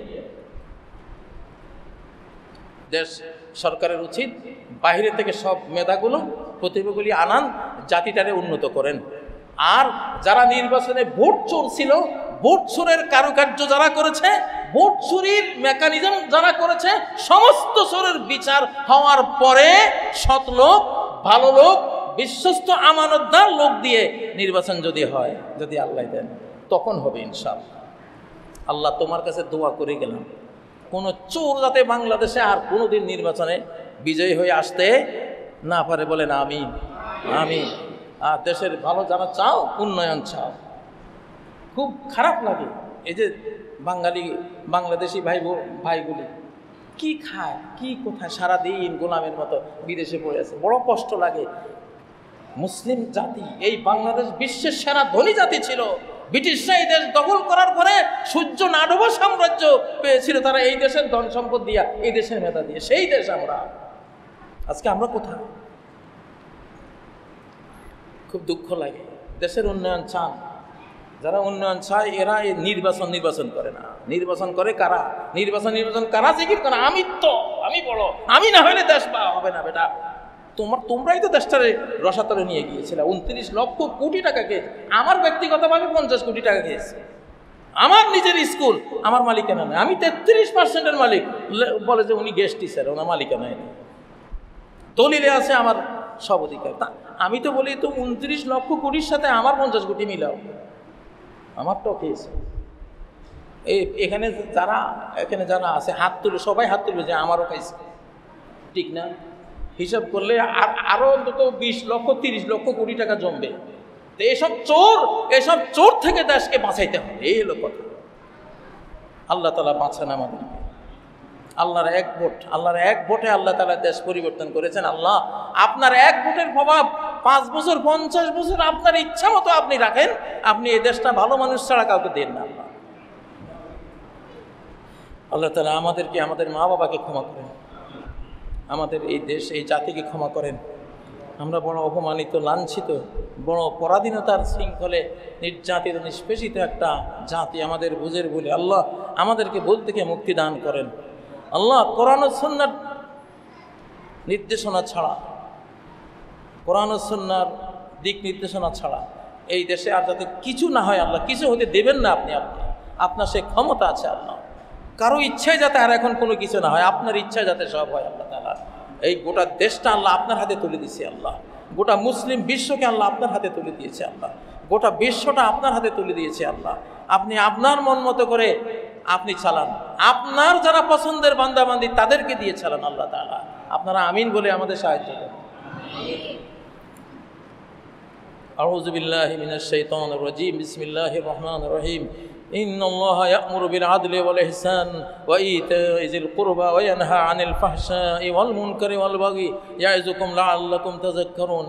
Speaker 1: দেশ সরকারের উচিত বাইরে থেকে সব মেধাগুলো, প্রতিভাগুলি আনান, জাতিটারে উন্নত করেন। আর যারা নির্বাচনে ভোট চোর ছিল, ভোট চোরের কারুকার্য যারা করেছে, ভোট চুরির মেকানিজম যারা করেছে, সমস্ত চোরের বিচার হওয়ার পরে সৎ লোক, ভালো লোক, বিশ্বস্ত আমানতদার লোক দিয়ে নির্বাচন যদি হয়, যদি আল্লাহ দেন, তখন হবে ইনশাআল্লাহ। আল্লাহ তোমার কাছে দোয়া করে গেলাম, কোনো চোর যাতে বাংলাদেশে আর কোনোদিন নির্বাচনে বিজয়ী হয়ে আসতে না পারে। বলেন আমিন, আমিন। আর দেশের ভালো যারা চাও, উন্নয়ন চাও। খুব খারাপ লাগে এই যে বাংলাদেশি ভাইগুলি কি খায়, কি কোথায়, সারাদিন গোলামের মতো বিদেশে পড়ে আছে। বড় কষ্ট লাগে। মুসলিম জাতি, এই বাংলাদেশ বিশ্বের সেরা ধনী জাতি ছিল। ব্রিটিশরা এই দেশ দখল করার পরে সূর্য না ডোবা সাম্রাজ্য পেয়েছিল তারা এই দেশের ধন সম্পদ দিয়া, এই দেশের মেধা দিয়ে। সেই দেশ আমরা, আজকে আমরা কোথায়? খুব দুঃখ লাগে। দেশের উন্নয়ন চান যারা, উন্নয়ন চায় এরা এই নির্বাচন করে না। নির্বাচন করে কারা? নির্বাচন কারা জিকির করে আমি বড়, আমি না হলে দেশ হবে না। বেটা, তোমরাই তো দেশটারে রসাতলে নিয়ে গিয়েছিল। 29 লক্ষ কোটি টাকা খেয়েছে। আমার ব্যক্তিগতভাবে 50 কোটি টাকা খেয়েছে। আমার নিজের স্কুল আমার মালিকানা নেই। আমি 33% মালিক। বলে যে উনি গেস্ট টিচার, ওনার মালিকানা নেই। দলিলে আছে আমার সব অধিকার। তা আমি তো বলি, তো 29 লক্ষ কোটির সাথে আমার 50 কোটি মিলাও, আমারটাও খেয়েছে। এখানে যারা আছে হাত তুলে, সবাই হাত তুলবে যে আমারও খাইছে, ঠিক না? হিসাব করলে আরো অন্তত 20 লক্ষ 30 লক্ষ কোটি টাকা জমবে। তো এসব চোর থেকে দেশকে বাঁচাইতে হবে। এই হলো কথা। আল্লাহ তাআলা বাঁচান আমাদেরকে। আল্লাহর এক ভোটে আল্লাহ তাআলা দেশ পরিবর্তন করেছেন। আল্লাহ, আপনার এক ভোটের প্রভাব 5 বছর 50 বছর আপনার ইচ্ছা মতো আপনি রাখেন। আপনি এই দেশটা ভালো মানুষ ছাড়া কাউকে দেন না। আল্লাহ তাআলা আমাদেরকে, আমাদের মা বাবাকে ক্ষমা করেন, আমাদের এই দেশ, এই জাতিকে ক্ষমা করেন। আমরা বড় অপমানিত, লাঞ্ছিত, বড় পরাধীনতার শৃঙ্খলে নির্যাতিত, নিষ্পেষিত একটা জাতি আমাদের বুঝের বলে। আল্লাহ আমাদেরকে ভুল থেকে মুক্তি দান করেন। আল্লাহ, কোরআন ও সুন্নাহর নির্দেশনা ছাড়া, কোরআন ও সুন্নাহর দিক নির্দেশনা ছাড়া এই দেশে আর যাতে কিছু না হয়, আল্লাহ কিছু হতে দেবেন না। আপনার সে ক্ষমতা আছে। আল্লাহ, কারো ইচ্ছায় যাতে আর এখন কোনো কিছু না হয়, আপনার ইচ্ছায় যাতে সব হয়। আল্লাহ তাআলা এই গোটা দেশটা আল্লাহ আপনার হাতে তুলে দিয়েছে। আল্লাহ, গোটা মুসলিম বিশ্বকে আল্লাহ আপনার হাতে তুলে দিয়েছে। আল্লাহ, গোটা বিশ্বটা আপনার হাতে তুলে দিয়েছে। আল্লাহ, আপনি আপনার মন মতো করে আপনি চালান। আপনার যারা পছন্দের বান্দাবান্দি তাদেরকে দিয়ে চালান। আল্লাহ তাআলা আপনারা আমিন বলে আমাদের সাহায্য করেন। আউযু বিল্লাহি মিনাশ শাইতানির রাজীম। বিসমিল্লাহির রহমানির রহিম। ইন্নাল্লাহা ইয়া'মুরু বিল আদলি ওয়াল ইহসান ওয়া ইতা'i যিল কুরবা ওয়া ইয়ানহা আনিল ফাহশা'i ওয়াল মুনকারি ওয়াল বাগি ইয়া'iযুকুম লা'আল্লাকুম তাযাক্কারুন।